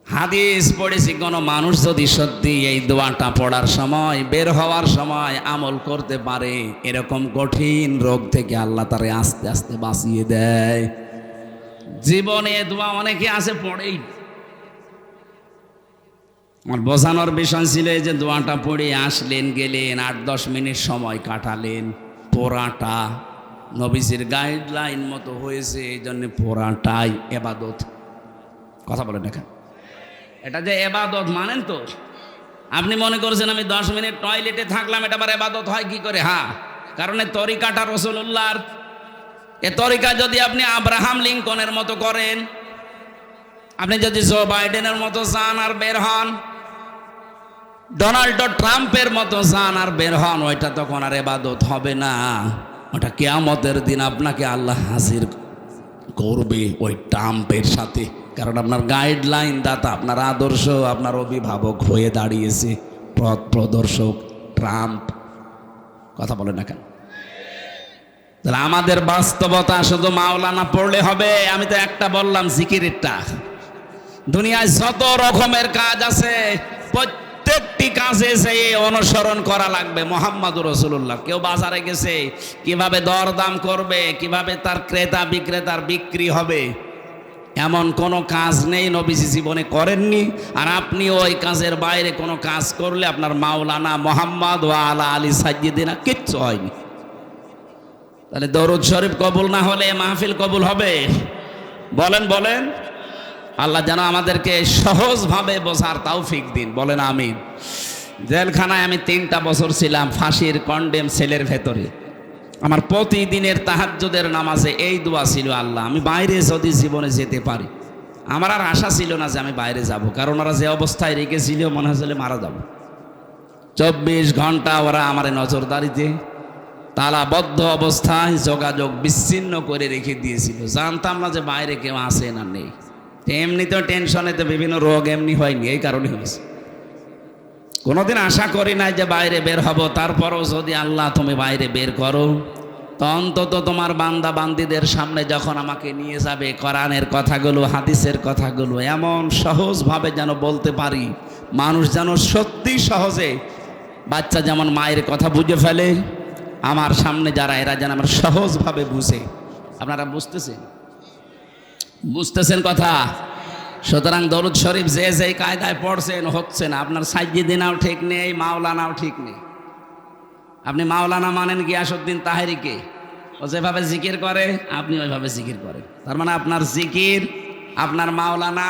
হাদিস পড়েছি, কোনো মানুষ যদি সত্যি এই দোয়াটা পড়ার সময়, বের হওয়ার সময় আমল করতে পারে, এরকম কঠিন রোগ থেকে আল্লাহ তারে আস্তে আস্তে বাঁচিয়ে দেয়। জীবনে দোয়া অনেকে আছে পড়েই। আমার বোঝানোর বিষয় ছিল যে দোয়াটা পড়ে আসলেন, গেলেন, ৮-১০ মিনিট সময় কাটালেন, পড়াটা নবীজির গাইডলাইন মতো হয়েছে, এই জন্য পড়াটাই এবাদত। কথা বলেন এখন, এটা যে এবাদত মানেন তো। আপনি মনে করছেন আমি 10 মিনিট টয়লেটে থাকলাম, এটা আবার এবাদত হয় কি করে? হ্যাঁ, কারণ এই তরিকাটা রাসূলুল্লাহর। এ তরিকা যদি আপনি আব্রাহাম লিঙ্কনের মতো করেন, আপনি যদি জো বাইডেনের মতো যান আর বের হন, ডোনাল্ড ট্রাম্পের মতো যান আর বের হন, ওইটা তখন আর ইবাদত হবে না। ওটা কিয়ামতের দিন আপনাকে আল্লাহ হাজির করবে ওই ট্রাম্পের সাথে, কারণ আপনার গাইডলাইন দাতা, আপনার আদর্শ, আপনার অভিভাবক হয়ে দাঁড়িয়েছে পথ প্রদর্শক ট্রাম্প। কথা বলে না কেন? তাহলে আমাদের বাস্তবতা শুধু মাওলানা পড়লে হবে? আমি তো একটা বললাম জিকিরেরটা। দুনিয়ায় যত রকমের কাজ আছে, প্রত্যেকটি কাজে সে অনুসরণ করা লাগবে মুহাম্মদুর রাসূলুল্লাহ। কেউ বাজারে গেছে, কিভাবে দরদাম করবে, কিভাবে তার ক্রেতা বিক্রেতার বিক্রি হবে, এমন কোনো কাজ নেই নবীজি জীবনে করেননি। আর আপনি ওই কাজের বাইরে কোনো কাজ করলে আপনার মাওলানা মুহাম্মদ ওয়া আলা আলী সাইয়্যিদিনা কিচ্ছু হয়নি। তাহলে দরুদ শরীফ কবুল না হলে মাহফিল কবুল হবে? বলেন বলেন। আল্লাহ যেন আমাদেরকে সহজভাবে বোঝার তৌফিক দিন, বলেন আমিন। জেলখানায় আমি 3টা বছর ছিলাম, ফাঁসির কন্ডেম সেলের ভেতরে। আমার প্রতিদিনের তাহাজ্জুদের নামাজে এই দোয়া ছিল, আল্লাহ আমি বাইরে যদি জীবনে যেতে পারি। আমার আর আশা ছিল না যে আমি বাইরে যাব, কারণ ওরা যে অবস্থায় রেখেছিল মনে হয়েছিল মারা যাব। 24 ঘন্টা ওরা আমার নজরদারিতে তালাবদ্ধ অবস্থায় যোগাযোগ বিচ্ছিন্ন করে রেখে দিয়েছিল। জানতাম না যে বাইরে কেউ আসে না নেই। এমনিতেও টেনশনেতে বিভিন্ন রোগ এমনি হয়নি, এই কারণে হয়েছে। কোনোদিন আশা করি নাই যে বাইরে বের হব। তারপরও যদি আল্লাহ তুমি বাইরে বের করো, তো অন্তত তোমার বান্দা বান্দিদের সামনে যখন আমাকে নিয়ে যাবে, কোরআনের কথাগুলো, হাদিসের কথাগুলো এমন সহজভাবে যেন বলতে পারি, মানুষ যেন সত্যি সহজে, বাচ্চা যেমন মায়ের কথা বুঝে ফেলে, আমার সামনে যারা এরা যেন আমার সহজভাবে বুঝে। আপনারা বুঝতেছেন কথা? সুতরাং দরুদ শরীফ যে যেই কায়দায় পড়ছেন হচ্ছে না। আপনার সাইয়্যিদিনাও ঠিক নেই, মাওলানাও ঠিক নেই। আপনি মাওলানা মানেন গিয়াসউদ্দিন তাহেরিকে, ও যেভাবে জিকির করে আপনি ওইভাবে জিকির করেন। তার মানে আপনার জিকির আপনার মাওলানা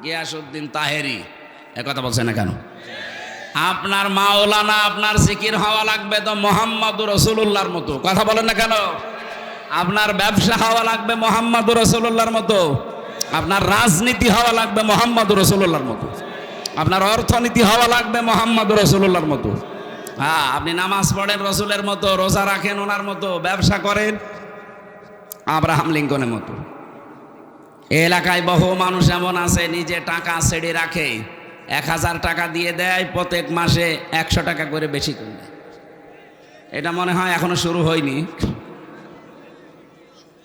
গিয়াসউদ্দিন তাহেরি। কথা বলছেন না কেন? আপনার মাওলানা আপনার জিকির হওয়া লাগবে তো মুহাম্মদুর রাসূলুল্লাহর মতো। কথা বলেন না কেন? আপনার ব্যবসা হওয়া লাগবে মুহাম্মদুর রাসূলুল্লাহর মতো। আপনার রাজনীতি হওয়া লাগবে মুহাম্মদুর রাসূলুল্লাহর মতো। আপনার অর্থনীতি হওয়া লাগবে মুহাম্মদুর রাসূলুল্লাহর মতো। হ্যাঁ, আপনি নামাজ পড়েন রসুলের মতো, রোজা রাখেন ওনার মতো, ব্যবসা করেন আব্রাহাম লিঙ্কনের মতো। এলাকায় বহু মানুষ এমন আছে নিজে টাকা ছেড়ে রাখে, 1000 টাকা দিয়ে দেয়, প্রত্যেক মাসে 100 টাকা করে বেশি করে দেয়। এটা মনে হয় এখনো শুরু হয়নি।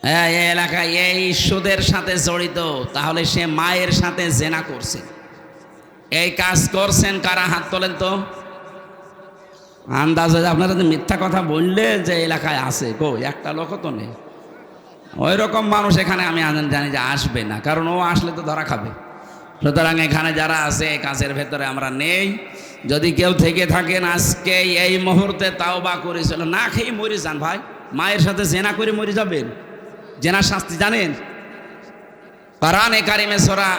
হ্যাঁ, এই এলাকায় এই সুদের সাথে জড়িত, তাহলে সে মায়ের সাথে জেনা করছে। এই কাজ করছেন কারা? হাত তোলেন তো। আন্দাজে আপনারা যে মিথ্যা কথা বললে যে এলাকায় আছে, কই একটা লোক তো নেই। ওই রকম মানুষ এখানে আমি জানি যে আসবে না, কারণ ও আসলে তো ধরা খাবে। সুতরাং এখানে যারা আছে এই কাজের ভেতরে আমরা নেই। যদি কেউ থেকে থাকেন আজকে এই মুহূর্তে তাওবা করেছিল, না খেয়ে মরে যান ভাই। মায়ের সাথে জেনা করে মরে যাবেন? জেনার শাস্তি জানেন? কোরআনে কারিমে সূরা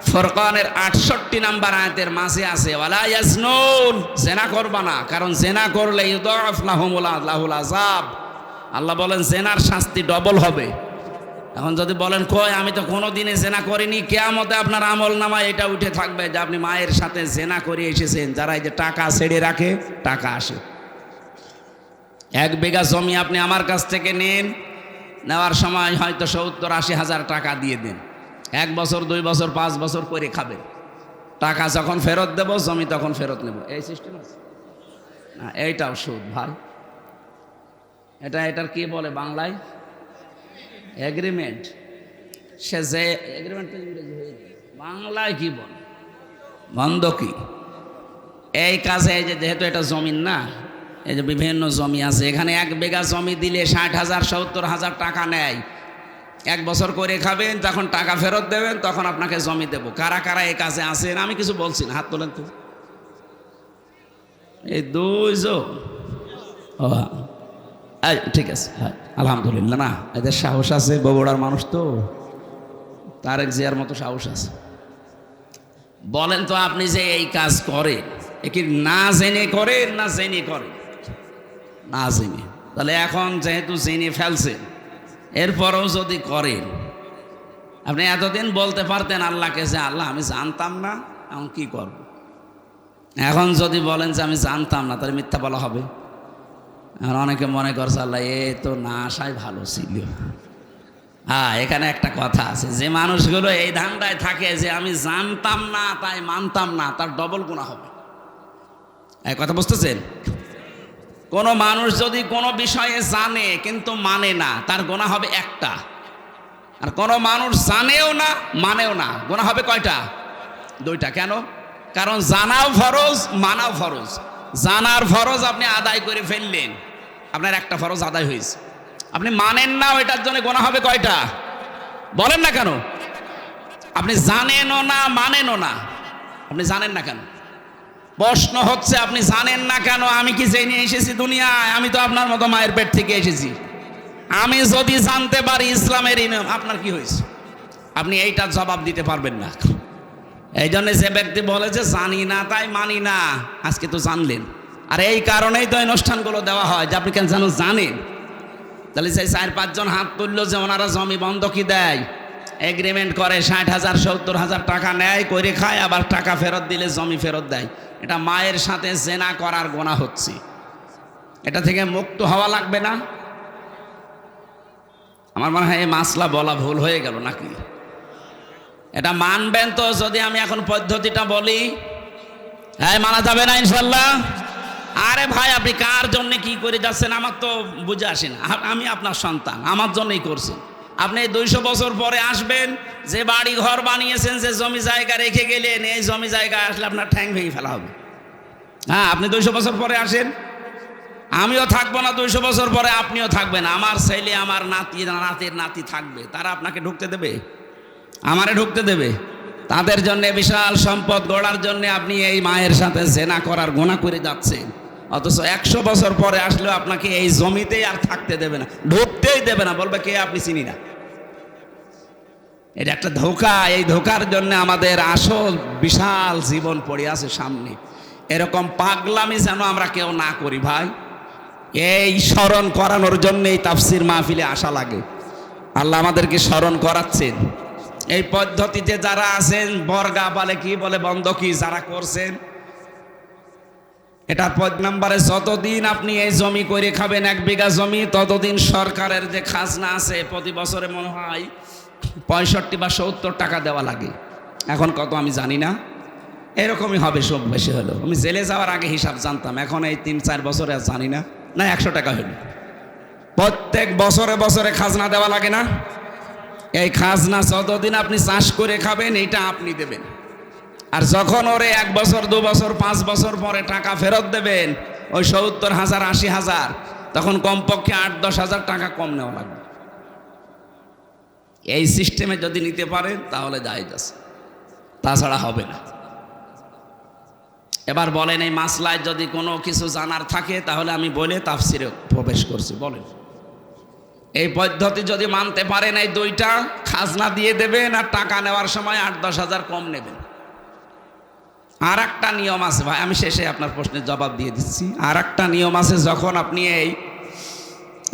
ফুরকানের 68 নম্বর আয়াতের মাঝে আছে, ওয়ালা ইয়াজনুন, জেনা করবা না, কারণ জেনা করলে ইউদাফ লাহুমুল আযাব। আল্লাহ বলেন জেনার শাস্তি ডবল হবে। এখন যদি বলেন কই আমি তো কোনো দিনে জেনা করিনি, কিয়ামতে আপনার আমল নামায় এটা উঠে থাকবে যে আপনি মায়ের সাথে জেনা করে এসেছেন। যারা এই যে টাকা ছেড়ে রাখে, টাকা আসে। 1 বিঘা জমি আপনি আমার কাছ থেকে নেন, নেওয়ার সময় হয়তো 70-80 হাজার টাকা দিয়ে দেন। 1 বছর 2 বছর 5 বছর করে খাবেন। টাকা যখন ফেরত দেব, জমি তখন ফেরত নেব। এই সিস্টেম আছে না? এইটাও সুদ ভাই। এটার কি বলে বাংলায়? এগ্রিমেন্ট। সে যে এগ্রিমেন্ট বাংলায় কি বলে? বন্ধকি। এই কাজে এই যে যেহেতু এটা জমিন না, এই যে বিভিন্ন জমি আছে, এখানে 1 বিঘা জমি দিলে 60,000 70,000 টাকা নেয়। 1 বছর করে খাবেন, যখন টাকা ফেরত দেবেন তখন আপনাকে জমি দেব। কারা কারা এই কাজে আছেন? আমি কিছু বলছি না, হাত তোলেন তো। এই 2 ঠিক আছে, হ্যাঁ আলহামদুলিল্লাহ। না, এদের সাহস আছে, বগুড়ার মানুষ তো, তারেক জিয়ার মতো সাহস আছে। বলেন তো আপনি যে এই কাজ করেন, এ কি না জেনে করেন না জেনে করেন? না জেনে। তাহলে এখন যেহেতু জেনে ফেলছেন, এরপরও যদি করেন, আপনি এতদিন বলতে পারতেন আল্লাহকে যে আল্লাহ আমি জানতাম না, এখন কি করব? এখন যদি বলেন যে আমি জানতাম না, তাহলে মিথ্যা বলা হবে। আর অনেকে মনে করছে আল্লাহ এ তো না আসাই ভালো ছিল। হ্যাঁ, এখানে একটা কথা আছে, যে মানুষগুলো এই ধান্দায় থাকে যে আমি জানতাম না তাই মানতাম না, তার ডবল গুনাহ হবে। এই কথা বুঝতেছেন? কোনো মানুষ যদি কোনো বিষয়ে জানে কিন্তু মানে না, তার গুনাহ হবে একটা। আর কোনো মানুষ জানেও না মানেও না, গুনাহ হবে কয়টা? 2টা। কেন? কারণ জানাও ফরজ, মানাও ফরজ। জানার ফরজ আপনি আদায় করে ফেললেন, আপনার একটা ফরজ আদায় হয়েছে। আপনি মানেন না, ওইটার জন্য গুনাহ হবে কয়টা? বলেন না কেন? আপনি জানেনও না মানেনও না, আপনি জানেন না কেন? প্রশ্ন হচ্ছে আপনি জানেন না কেন? আমি কি জেনে এসেছি দুনিয়ায়? আমি তো আপনার মতো মায়ের পেট থেকে এসেছি। আমি যদি জানতে পারি ইসলামের নিয়ম, আপনার কি হয়েছে? আপনি এইটার জবাব দিতে পারবেন না। এই জন্য যে ব্যক্তি বলে যে জানি না তাই মানি না, আজকে তো জানলেন। আর এই কারণেই তো অনুষ্ঠানগুলো দেওয়া হয় যে আপনি কেন জানেন। তাহলে সেই 4-5 জন হাত তুললো যে ওনারা জমি বন্ধকি দেয়, এগ্রিমেন্ট করে 60,000 70,000 টাকা নেয়, করে খায়, আবার টাকা ফেরত দিলে জমি ফেরত দেয়। এটা মায়ের সাথে জেনা করার গুনাহ হচ্ছে। এটা থেকে মুক্ত হওয়া লাগবে না? আমার মনে হয় এই মাসলা বলা ভুল হয়ে গেল নাকি? এটা মানবেন তো যদি আমি এখন পদ্ধতিটা বলি? হ্যাঁ, মানা যাবে না ইনশাল্লাহ? আরে ভাই, আপনি কার জন্য কি করে যাচ্ছেন আমার তো বুঝে আসে না। আমি আপনার সন্তান, আমার জন্যই করছেন। আপনি 200 বছর পরে আসবেন, যে বাড়ি ঘর বানিয়েছেন, যে জমি জায়গা রেখে গেলেন, এই জমি জায়গা আসলে আপনার ঠ্যাং ভেঙে ফেলা হবে। হ্যাঁ, আপনি 200 বছর পরে আসেন, আমিও থাকবো না 200 বছর পরে, আপনিও থাকবেন। আমার ছেলে, আমার নাতি, নাতির নাতি থাকবে, তারা আপনাকে ঢুকতে দেবে? আমারে ঢুকতে দেবে? তাদের জন্য বিশাল সম্পদ গড়ার জন্য আপনি এই মায়ের সাথে জেনা করার গুনাহ করে যাচ্ছেন। অথচ 100 বছর পরে আসলেও আপনাকে এই জমিতেই আর থাকতে দেবে না, ঢুকতেই দেবে না, বলবে কে আপনি চিনি না। এটা একটা ধোঁকা। এই ধোঁকার জন্য আমাদের আসল বিশাল জীবন পড়ে আছে সামনে। এরকম পাগলামি যেন আমরা কেউ না করি ভাই। এই স্মরণ করানোর জন্য এই তাফসির মাহফিলে আসা লাগে। আল্লাহ আমাদেরকে স্মরণ করাচ্ছেন। এই পদ্ধতিতে যারা আছেন, বর্গা বলে কি বলে বন্ধকি যারা করছেন, এটা নাম্বারে যতদিন আপনি এই জমি করে খাবেন 1 বিঘা জমি, ততদিন সরকারের যে খাজনা আছে প্রতি বছরে মনে হয় 65 বা 70 টাকা দেওয়া লাগে। এখন কত আমি জানি না, এরকমই হবে সব বেশি হলো। আমি জেলে যাওয়ার আগে হিসাব জানতাম, এখন এই 3-4 বছরে আর জানি না। না, 100 টাকা হলো। প্রত্যেক বছরে বছরে খাজনা দেওয়া লাগে না? এই খাজনা যতদিন আপনি চাষ করে খাবেন এইটা আপনি দেবেন। আর যখন ওরে 1 বছর 2 বছর 5 বছর পরে টাকা ফেরত দেবেন, ওই 70,000 80,000, তখন কমপক্ষে 8-10 হাজার টাকা কম নেওয়া লাগবে। এই সিস্টেমে যদি নিতে পারেন তাহলে জায়েজ আছে, তাছাড়া হবে না। এবার বলেন, এই মাসলায় যদি কোনো কিছু জানার থাকে তাহলে আমি বলে তাফসিরে প্রবেশ করছি। বলেন, এই পদ্ধতি যদি মানতে পারেন, এই 2টা খাজনা দিয়ে দেবেন আর টাকা নেওয়ার সময় 8-10 হাজার কম নেবেন। আর একটা নিয়ম আছে ভাই, আমি শেষে আপনার প্রশ্নের জবাব দিয়ে দিচ্ছি। আর একটা নিয়ম আছে, যখন আপনি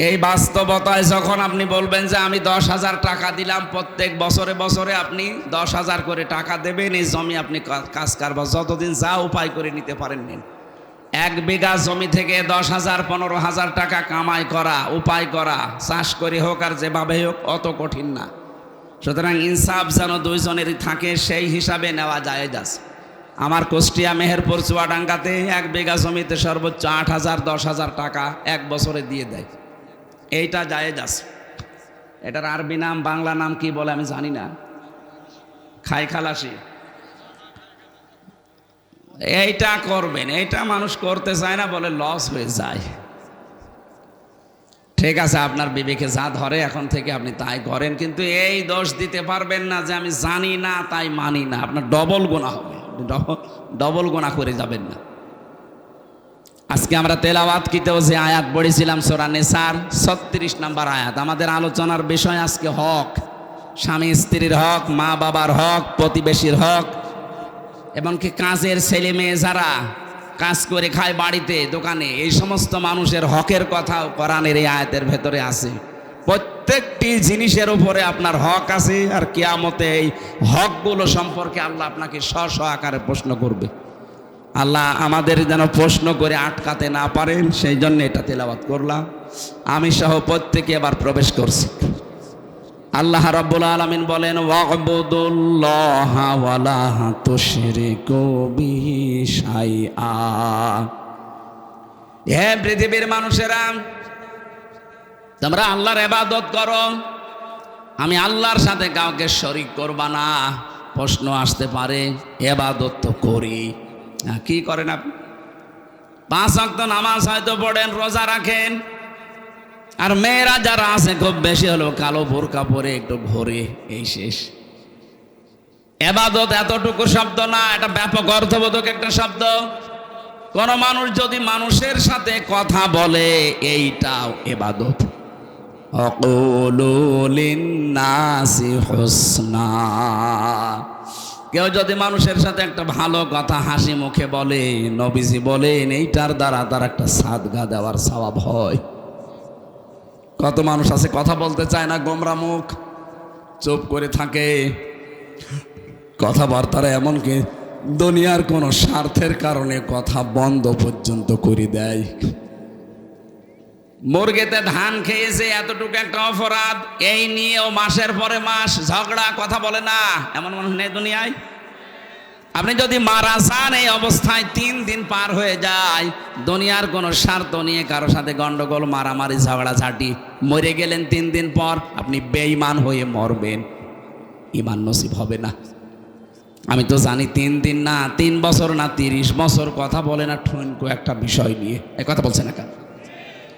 এই বাস্তবতায় যখন আপনি বলবেন যে আমি 10,000 টাকা দিলাম, প্রত্যেক বছরে বছরে আপনি 10,000 করে টাকা দেবেন, এই জমি আপনি কাজ কারবার যতদিন যা উপায় করে নিতে পারেন নিন। 1 বিঘা জমি থেকে 10,000 15,000 টাকা কামাই করা, উপায় করা, চাষ করে হোক আর যেভাবে হোক, অত কঠিন না। সুতরাং ইনসাফ যেন দুইজনেরই থাকে, সেই হিসাবে নেওয়া জায়েজ আছে। আমার কুষ্টিয়া মেহেরপুর চুয়াডাঙ্গাতে 1 বিঘা জমিতে সর্বোচ্চ 8,000 10,000 টাকা 1 বছরে দিয়ে দেয়। এইটা জায়েজ আছে। এটার আরবি নাম বাংলা নাম কি বলে আমি জানি না, খাই খালাসি। এইটা করবেন, এইটা মানুষ করতে চায় না, বলে লস হয়ে যায়। ঠিক আছে, আপনার বিবেকে যা ধরে এখন থেকে আপনি তাই করেন, কিন্তু এই দোষ দিতে পারবেন না যে আমি জানি না তাই মানি না। আপনার ডবল গুনাহ হবে, ডবল গুনাহ করে যাবেন না। আজকে আমরা তেলাওয়াতকিতেও যে আয়াত পড়েছিলাম সূরা নিসার 36 নম্বর আয়াত, আমাদের আলোচনার বিষয় আজকে হক, স্বামী স্ত্রীর হক, মা বাবার হক, প্রতিবেশীর হক, এমনকি কাজের ছেলে মেয়ে যারা কাজ করে খায় বাড়িতে দোকানে, এই সমস্ত মানুষের হকের কথাও কোরআনের এই আয়াতের ভেতরে আছে। প্রত্যেকটি জিনিসের উপরে আপনার হক আছে, আর কিয়ামতে এই হকগুলো সম্পর্কে আল্লাহ আপনাকে স্ব আকারে প্রশ্ন করবে। আল্লাহ আমাদের যেন প্রশ্ন করে আটকাতে না পারেন, সেই জন্য এটা তেলাওয়াত করলাম। আমি সহ প্রত্যেকে এবার প্রবেশ করছি। আল্লাহ রাব্বুল আলামিন বলেন, ওয়া'বুদুল্লাহা ওয়ালা তুশরিকু বিহি শাইআ। হে পৃথিবীর মানুষেরা, তোমরা আল্লাহর ইবাদত করো, আমি আল্লাহর সাথে কাউকে শরীক করবা না। প্রশ্ন আসতে পারে, ইবাদত তো করি, কি করেন আপনি? 5 ওয়াক্ত নামাজ হয়তো পড়েন, রোজা রাখেন, আর মেয়েরা যারা আছে খুব বেশি হলো কালো বোরকা পরে একটু ঘোরে, এই শেষ। ইবাদত এতটুকু শব্দ না, এটা ব্যাপক অর্থবোধক একটা শব্দ। কোন মানুষ যদি মানুষের সাথে কথা বলে, এইটাও ইবাদত। আকুলু লিন্নাসি হুসনা, কেউ যদি মানুষের সাথে একটা ভালো কথা হাসি মুখে বলে, নবীজি বলেন এইটার দ্বারা তার একটা সাদগা দেওয়ার সওয়াব হয়। কত মানুষ আছে কথা বলতে চায় না, গোমরা মুখ, চুপ করে থাকে, কথাবার্তার এমনকি দুনিয়ার কোনো স্বার্থের কারণে কথা বন্ধ পর্যন্ত করে দেয়। মুরগিতে ধান খেয়েছে এতটুকু একটা অপরাধ, এই নিয়েও মাসের পরে মাস ঝগড়া, কথা বলে না, এমন মানুষ নেই দুনিয়ায়। আপনি যদি মারা যান এই অবস্থায় 3 দিন পার হয়ে যায়, দুনিয়ার কোনো স্বার্থ নিয়ে কারো সাথে গন্ডগোল, মারামারি, ঝগড়াঝাটি, মরে গেলেন 3 দিন পর আপনি বেঈমান হয়ে মরবেন, ঈমান নসিব হবে না। আমি তো জানি 3 দিন না 3 বছর না 30 বছর কথা বলে না ঠুনকো একটা বিষয় নিয়ে, এই কথা বলছে না কেন?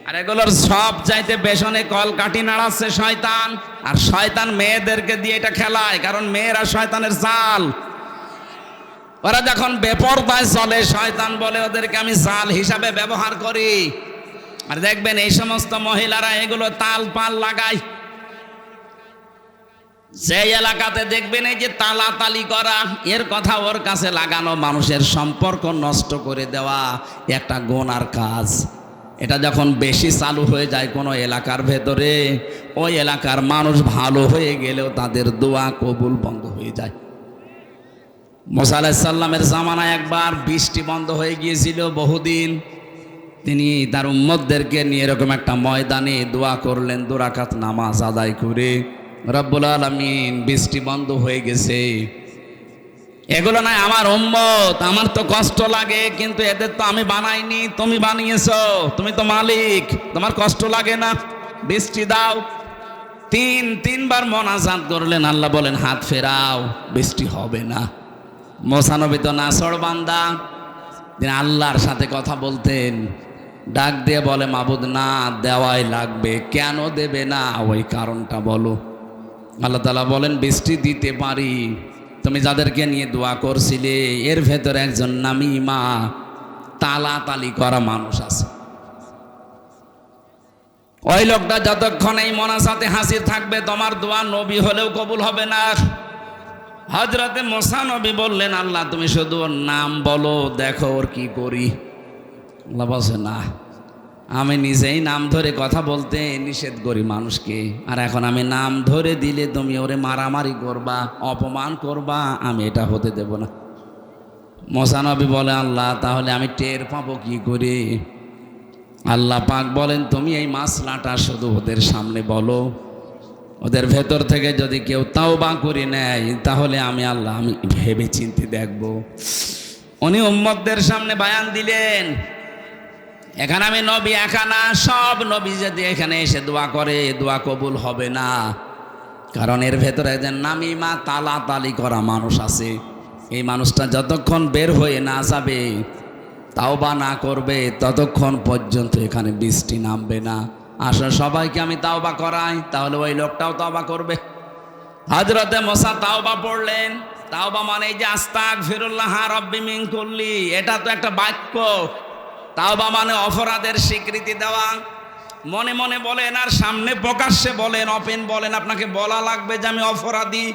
আর এগুলোর সব চাইতে পেছনে কলকাঠি নাড়াচ্ছে শয়তান, আর শয়তান মেয়েদেরকে দিয়ে এটা খেলায়, কারণ মেয়েরা শয়তানের জাল। ওরা যখন বেপরদায় চলে, শয়তান বলে ওদেরকে আমি জাল হিসাবে ব্যবহার করি। আর দেখবেন এই সমস্ত মহিলারা এগুলো তাল পাল লাগায়। যে এলাকাতে দেখবেন এই যে তালাতালি করা, এর কথা ওর কাছে লাগানো, মানুষের সম্পর্ক নষ্ট করে দেওয়া একটা গুনার কাজ। এটা যখন বেশি চালু হয়ে যায় কোনো এলাকার ভেতরে, ওই এলাকার মানুষ ভালো হয়ে গেলেও তাদের দোয়া কবুল বন্ধ হয়ে যায়। মুসা আলাইহিস সালামের জামানায় একবার বৃষ্টি বন্ধ হয়ে গিয়েছিল বহুদিন। তিনি তার উম্মতদেরকে নিয়ে এরকম একটা ময়দানে দোয়া করলেন, 2 রাকাত নামাজ আদায় করে, রব্বুল আলামিন বৃষ্টি বন্ধ হয়ে গেছে। এগুলো নয় আমার উম্মত, আমার তো কষ্ট লাগে, কিন্তু এদের তো আমি বানাইনি, তুমি বানিয়েছো, তুমি তো মালিক, তোমার কষ্ট লাগে না, বৃষ্টি দাও। 3বার মোনাজাত করলেন, আল্লাহ বলেন হাত ফেরাও, বৃষ্টি হবে না। মুসা নবী তো নাছর বান্দা, তিনি আল্লাহর সাথে কথা বলতেন, ডাক দিয়ে বলে মাবুদ না, দেওয়াই লাগবে, কেন দেবে না ওই কারণটা বলো। আল্লাহ তাআলা বলেন বৃষ্টি দিতে পারি, তুমি যাদেরকে নিয়ে দোয়া করছিলে এর ভেতরে একজন নামিমা তালাতালি করা মানুষ আছে। ওই লোকটা যতক্ষণ এই মোনাজাতে হাজির থাকবে তোমার দোয়া নবী হলেও কবুল হবে না। হযরতে মুসা নবী বললেন আল্লাহ তুমি শুধু ওর নাম বলো, দেখো ওর কি করি। আল্লাহ বলছে না, আমি নিজেই নাম ধরে কথা বলতে নিষেধ করি মানুষকে, আর এখন আমি নাম ধরে দিলে তুমি ওরে মারামারি করবা, অপমান করবা, আমি এটা হতে দেব না। মুসা নবী বলে আল্লাহ তাহলে আমি টের পাবো কি করে? আল্লাহ পাক বলেন তুমি এই মাসলাটা শুধু ওদের সামনে বলো, ওদের ভেতর থেকে যদি কেউ তাওবা করে নেয় তাহলে আমি আল্লাহ আমি ভেবে চিন্তে দেখব। উনি উম্মতদের সামনে বয়ান দিলেন, এখানে আমি নবী একা না, সব নবী যদি এখানে এসে দোয়া করে দোয়া কবুল হবে না, কারণ এর ভেতরে একজন নামিমা তালাতালি করা মানুষ আছে। এই মানুষটা যতক্ষণ বের হয়ে না যাবে, তাওবা না করবে, ততক্ষণ পর্যন্ত এখানে বৃষ্টি নামবে না। আসলে সবাইকে আমি তাওবা করাই, তাহলে ওই লোকটাও তাওবা করবে। হযরতে মুসা তাওবা পড়লেন। তাওবা মানে এই যে আস্তাগফিরুল্লাহ রাব্বি মিন কুল্লি, এটা তো একটা বাক্য। তাওবা মানে অপরাধের স্বীকৃতি দেওয়া। মনে মনে বলেন আর সামনে প্রকাশ্যে বলেন, ওপেন বলেন, আপনাকে বলা লাগবে যে আমি অপরাধী।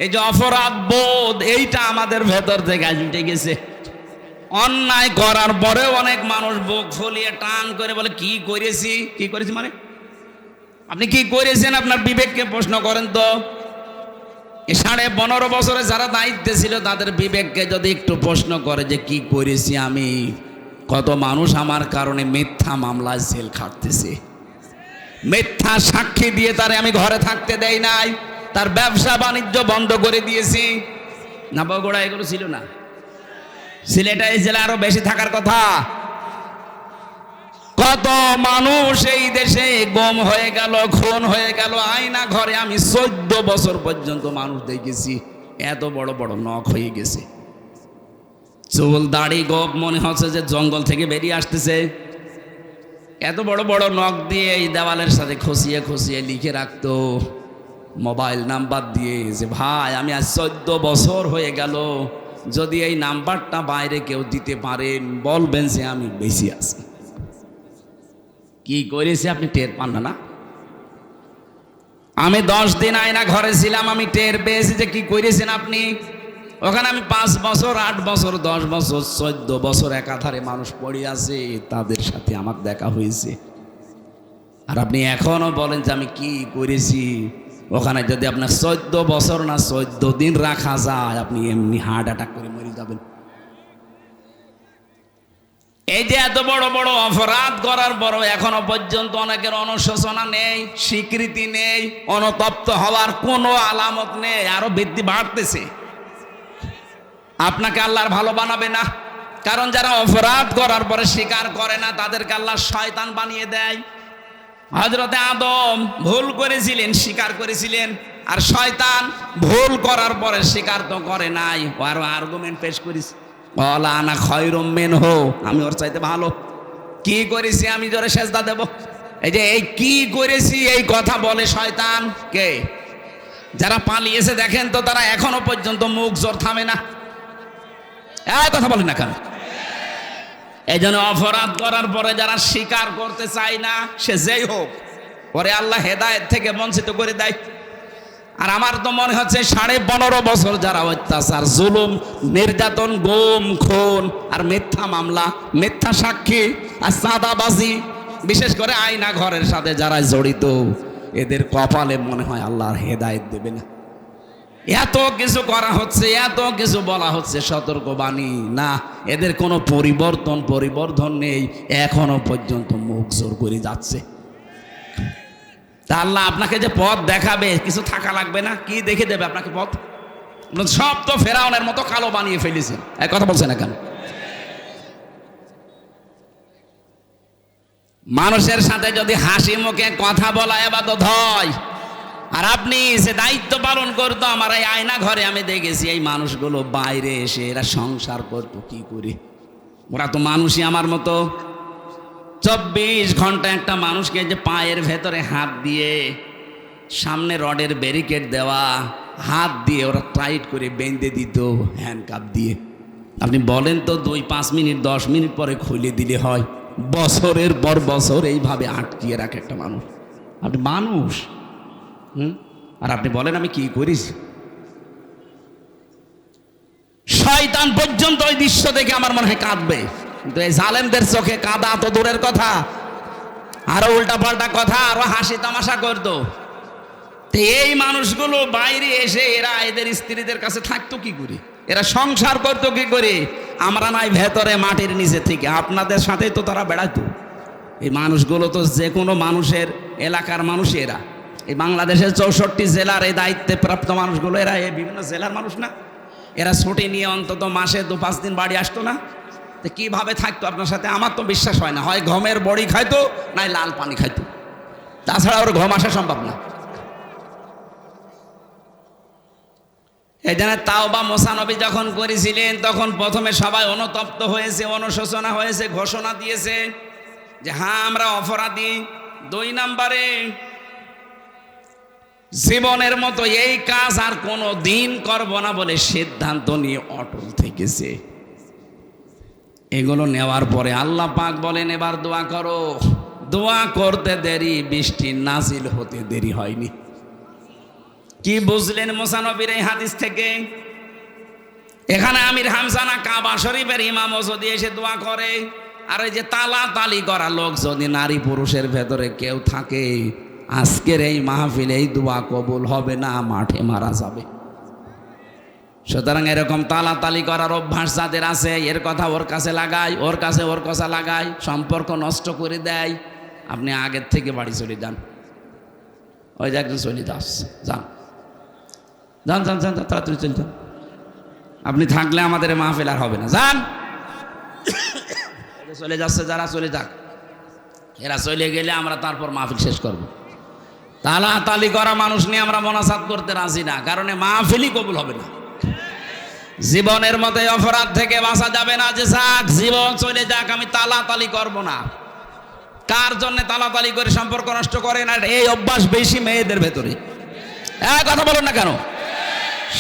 এই যে অপরাধ বোধ, এইটা আমাদের ভেতর থেকে উঠে গেছে। অন্যায় করার পরেও অনেক মানুষ বুক ফুলিয়ে টান করে বলে কি করেছি, কি করেছি মানে আপনি কি করেছেন? আপনার বিবেককে প্রশ্ন করেন তো। 15.5 বছরে যারা দায়িত্বে ছিল তাদের বিবেককে যদি একটু প্রশ্ন করে যে কি করেছি আমি, কত মানুষ আমার কারণে মিথ্যা মামলায় জেল খাটতেছে, মিথ্যা সাক্ষী দিয়ে তারে আমি ঘরে থাকতে দেই নাই, তার ব্যবসা বাণিজ্য বন্ধ করে দিয়েছি। না বগুড়া এগুলো ছিল না, সিলেটে এই জেলা আরো বেশি থাকার কথা। কত মানুষ এই দেশে গুম হয়ে গেল, খুন হয়ে গেল আয়না ঘরে। আমি 14 বছর পর্যন্ত মানুষ দেখেছি এত বড় বড় নখ হয়ে গেছে, চুল দাড়ি গোপ মনে হচ্ছে যে জঙ্গল থেকে বেরিয়ে আসতেছে। এত বড় বড় নখ দিয়ে এই দেওয়ালের সাথে খসিয়ে খসিয়ে লিখে রাখতো মোবাইল নাম্বার দিয়ে যে ভাই আমি আজ 14 বছর হয়ে গেল, যদি এই নাম্বারটা বাইরে কেউ দিতে পারেন বলবেন যে আমি বেশি আছি। কি করেছি আপনি টের পান না? আমি 10 দিন আয়না ঘরে ছিলাম, আমি টের পেয়েছি যে কি করেছেন আপনি। ওখানে আমি 5 বছর 8 বছর 10 বছর 14 বছর একাধারে মানুষ পড়ে আছে, তাদের সাথে আমার দেখা হয়েছে। আর আপনি এখনো বলেন যে আমি কি করেছি। ওখানে যদি আপনার 14 বছর না 14 দিন রাখা যায়, আপনি এমনি হার্ট অ্যাটাক করে মরে যাবেন। এই যে এত বড় বড় অপরাধ করার পরও এখনো পর্যন্ত অনেকের অনুশোচনা নেই, স্বীকৃতি নেই, অনুতপ্ত হওয়ার কোনো আলামত নেই, আরো বৃদ্ধি বাড়তেছে। আপনাকে আল্লাহর ভালো বানাবে না, কারণ যারা অপরাধ করার পরে স্বীকার করে না তাদেরকে আল্লাহ শয়তান বানিয়ে দেয়। হযরতে আদম ভুল করেছিলেন, স্বীকার করেছিলেন, আর শয়তান ভুল করার পরে স্বীকার তো করে নাই, আরো আর্গুমেন্ট পেশ করেছে, বলা আনা খয়রুম মিনহু, আমি ওর চাইতে ভালো। কি করেছি আমি জোরে সেজদা দেব? এই যে এই কি করেছি এই কথা বলে শয়তান কে? যারা পালিয়েছে দেখেন তো, তারা এখনো পর্যন্ত মুখ জোর থামে না। এই কথা বলেন না কেন? এই জন্য অপরাধ করার পরে যারা স্বীকার করতে চায় না, সে যেই হোক, পরে আল্লাহ হেদায়েত থেকে বঞ্চিত করে দেয়। আর আমার তো মনে হচ্ছে 15.5 বছর যারা অত্যাচার, জুলুম, নির্যাতন, গুম, খুন আর মিথ্যা মামলা, মিথ্যা সাক্ষী আর চাঁদাবাজি, বিশেষ করে আয়না ঘরের সাথে যারা জড়িত, এদের কপালে মনে হয় আল্লাহর হেদায়েত দেবে না। এত কিছু করা হচ্ছে, এত কিছু বলা হচ্ছে, সতর্কবাণী না, এদের কোনো পরিবর্ধন নেই, এখনো পর্যন্ত মুখ জোর করে যাচ্ছে। তা আল্লাহ আপনাকে যে পথ দেখাবে, কিছু থাকা লাগবে না? কি দেখে দেবে আপনাকে পথ? সব তো ফেরাউনের মতো কালো বানিয়ে ফেলেছেন। এক কথা বলছেন না কেন? মানুষের সাথে যদি হাসি মুখে কথা বলা ইবাদত হয়, আর আপনি সে দায়িত্ব পালন করতো, আমার এই আয়না ঘরে আমি দেখেছি এই মানুষগুলো বাইরে এসে এরা সংসার করতো কি করে। ওরা তো মানুষই আমার মতো। 24 ঘন্টা একটা মানুষকে যে পায়ের ভেতরে হাত দিয়ে, সামনে রডের ব্যারিকেড দেওয়া, হাত দিয়ে ওরা টাইট করে বেঁধে দিত হ্যান্ডকাপ দিয়ে। আপনি বলেন তো 2-5 মিনিট 10 মিনিট পরে খুলে দিলে হয়? বছরের পর বছর এইভাবে আটকিয়ে রাখে একটা মানুষ। আপনি মানুষ, আর আপনি বলেন আমি কি করিস? শয়তান পর্যন্ত ওই দৃশ্য দেখে আমার মনে হয় কাঁদবে, কিন্তু এই জালেমদের চোখে কাঁদা তো দূরের কথা, আরো উল্টা পাল্টা কথা, আরো হাসি তামাশা করতো। এই মানুষগুলো বাইরে এসে এরা এদের স্ত্রীদের কাছে থাকতো কি করে, এরা সংসার করতো কি করে? আমরা নাই ভেতরে মাটির নিচে থেকে, আপনাদের সাথেই তো তারা বেড়াতো। এই মানুষগুলো তো যে কোনো মানুষের এলাকার মানুষ, এরা এই বাংলাদেশের 64 জেলার এই দায়িত্বে প্রাপ্ত মানুষগুলো, এরা এই বিভিন্ন জেলার মানুষ না? এরা ছুটি নিয়ে অন্তত মাসে 2-5 দিন বাড়ি আসতো না? তো কিভাবে থাকতো আপনার সাথে? আমার তো বিশ্বাস হয় না, হয় গমের বড়ি খাইতো, নাই লাল পানি খাইতো, তাছাড়া ওর ঘুম আসা সম্ভব না। এই জন্য তাওবা মুসা নবী যখন করেছিলেন, তখন প্রথমে সবাই অনুতপ্ত হয়েছে, অনুশোচনা হয়েছে, ঘোষণা দিয়েছে যে হ্যাঁ আমরা অপরাধী। 2 নম্বরে জীবনের মতো এই কাজ আর কোনো দিন করব না বলে সিদ্ধান্ত নিয়ে অটল থেকেছে। এগুলো নেওয়ার পরে আল্লাহ পাক বলেন এবার দোয়া করো। দোয়া করতে দেরি, বৃষ্টি নাজিল হতে দেরি হয়নি। কি বুঝলেন মুসা নবীর এই হাদিস থেকে? এখানে আমির হামজা না কাবা শরীফের ইমামও যদি এসে দোয়া করে, আর ওই যে তালি করা লোক যদি নারী পুরুষের ভেতরে কেউ থাকে, আজকের এই মাহফিল এই দোয়া কবুল হবে না, মাঠে মারা যাবে। সুতরাং এরকম তালি করার অভ্যাস যাদের আছে, এর কথা ওর কাছে লাগায়, ওর কাছে ওর কথা লাগায়, সম্পর্ক নষ্ট করে দেয়। আপনি আগের থেকে বাড়ি চলে যান, ওই যে একজন চলে যাচ্ছে, যান যান যান যান তাড়াতাড়ি চলে যান। আপনি থাকলে আমাদের মাহফিল আর হবে না, যান। চলে যাচ্ছে যারা, চলে যাক, এরা চলে গেলে আমরা তারপর মাহফিল শেষ করব। তালি করা মানুষ নিয়ে আমরা মোনাজাত করতে রাজি না, কারণ মাহফিলই কবুল হবে না। জীবনের মতো অপরাধ থেকে বাঁচা যাবে না যে যাক জীবন চলে যাক, আমি তালি করব না। কার জন্য তালি করে সম্পর্ক নষ্ট করে না? এই অভ্যাস বেশি মেয়েদের ভেতরে। কথা বলুন না কেন?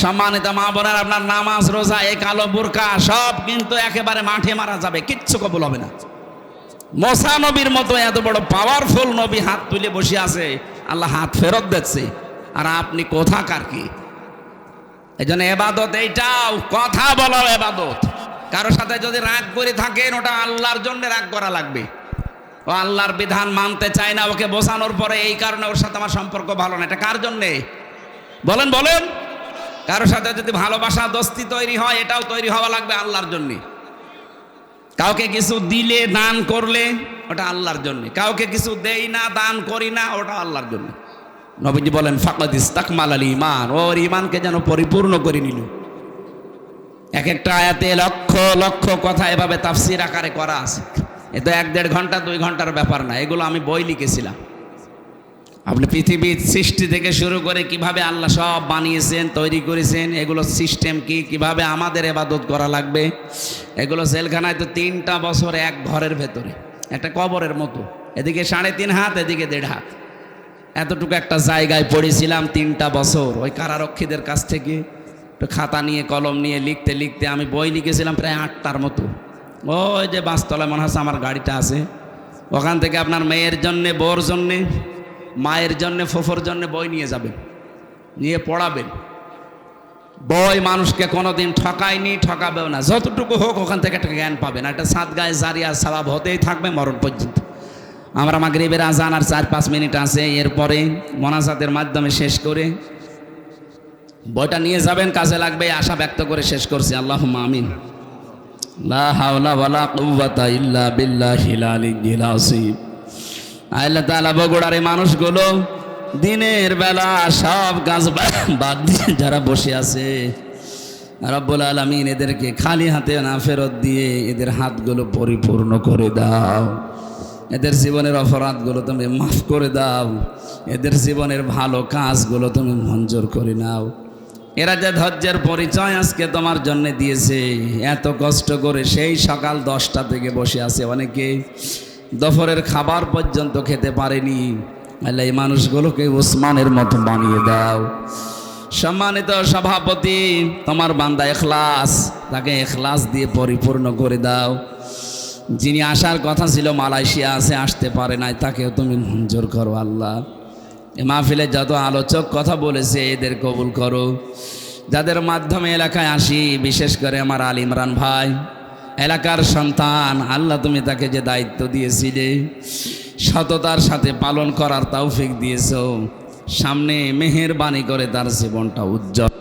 সম্মানিত মা বোনেরা, আপনার নামাজ, রোজা, এই কালো বোরকা সব কিন্তু একেবারে মাঠে মারা যাবে, কিচ্ছু কবুল হবে না। মুসা নবীর মতো এত বড় পাওয়ারফুল নবী হাত তুলে বসে আছে, আল্লাহ হাত ফেরত দিচ্ছে, আর আপনি কোথাকার কি? এই জন্য এবাদত এইটাও, কথা বলাও এবাদত। কারোর সাথে যদি রাগ করে থাকেন, ওটা আল্লাহর জন্য রাগ করা লাগবে। ও আল্লাহর বিধান মানতে চায় না, ওকে বোঝানোর পরে এই কারণে ওর সাথে আমার সম্পর্ক ভালো না। এটা কার জন্যে বলেন বলেন? কারোর সাথে যদি ভালোবাসা দোস্তি তৈরি হয়, এটাও তৈরি হওয়া লাগবে আল্লাহর জন্যে। কাউকে কিছু দিলে দান করলে ওটা আল্লাহর জন্যে, কাউকে কিছু দেই না দান করি না ওটা আল্লাহর জন্যে। নবীজি বলেন ফাকাদ ইস্তাকমালাল ঈমান, ওর ঈমানকে যেন পরিপূর্ণ করে নিল। এক একটা আয়াতে লক্ষ লক্ষ কথা এভাবে তাফসীর আকারে করা আছে। এ তো 1-1.5 ঘন্টা 2 ঘন্টার ব্যাপার না, এগুলো আমি বই লিখেছিলাম। আপনি পৃথিবীর সৃষ্টি থেকে শুরু করে কিভাবে আল্লাহ সব বানিয়েছেন, তৈরি করেছেন, এগুলো সিস্টেম কি, কিভাবে আমাদের ইবাদত করা লাগবে, এগুলো জেলখানায় তো 3টা বছর এক ঘরের ভেতরে, একটা কবরের মতো, এদিকে 3.5 হাত এদিকে 1.5 হাত, এতটুকু একটা জায়গায় পড়েছিলাম 3টা বছর। ওই কারারক্ষীদের কাছ থেকে একটু খাতা নিয়ে কলম নিয়ে লিখতে লিখতে আমি বই লিখেছিলাম প্রায় 8টার মতো। ওই যে বাসতলায় মনে হচ্ছে আমার গাড়িটা আছে, ওখান থেকে আপনার মেয়ের জন্যে, বউর জন্যে, মায়ের জন্যে, ফুফুর জন্যে বই নিয়ে যাবেন, নিয়ে পড়াবেন। বই মানুষকে কোনোদিন ঠকায়নি, ঠকাবেও না। যতটুকু হোক ওখান থেকে একটা জ্ঞান পাবেন, একটা সাদগায়ে জারিয়া সওয়াব হতেই থাকবে মরণ পর্যন্ত। আমরা মাগরিবের আজান আর 4-5 মিনিট আছে, এরপরে মোনাজাতের মাধ্যমে শেষ করে বইটা নিয়ে যাবেন, কাজে লাগবে, আশা ব্যক্ত করে শেষ করছি। আল্লাহুম্মা আমিন। লা হাওলা ওয়ালা কুওয়াতা ইল্লা বিল্লাহিল আলিয়্যিল আযীম। আল্লাহ তাআলা বগুড়ার এই মানুষগুলো দিনের বেলা সব কাজ বাদ দিয়ে যারা বসে আছে, রব্বুল আলামিন এদেরকে খালি হাতে না ফেরত দিয়ে এদের হাতগুলো পরিপূর্ণ করে দাও, এদের জীবনের অপরাধগুলো তুমি মাফ করে দাও, এদের জীবনের ভালো কাজগুলো তুমি মঞ্জুর করে নাও। এরা যে ধৈর্যের পরিচয় আজকে তোমার জন্য দিয়েছে, এত কষ্ট করে সেই সকাল 10টা থেকে বসে আছে, অনেকে দুপুরের খাবার পর্যন্ত খেতে পারেনি। আল্লাহ এই মানুষগুলোকে ওসমানের মতো বানিয়ে দাও। সম্মানিত সভাপতি, তোমার বান্দা ইখলাস, তাকে ইখলাস দিয়ে পরিপূর্ণ করে দাও। যিনি আসার কথা ছিল মালয়েশিয়া আছে, আসতে পারে নাই, তাকেও তুমি মঞ্জুর করো আল্লাহ। এ মাহফিলে যত আলোচক কথা বলেছে এদের কবুল করো। যাদের মাধ্যমে এলাকায় আসি, বিশেষ করে আমার আল ইমরান ভাই, এলাকার সন্তান, আল্লাহ তুমি তাকে যে দায়িত্ব দিয়েছিলে সততার সাথে পালন করার তৌফিক দিয়েছো, সামনে মেহেরবানি করে তার জীবনটা উজ্জ্বল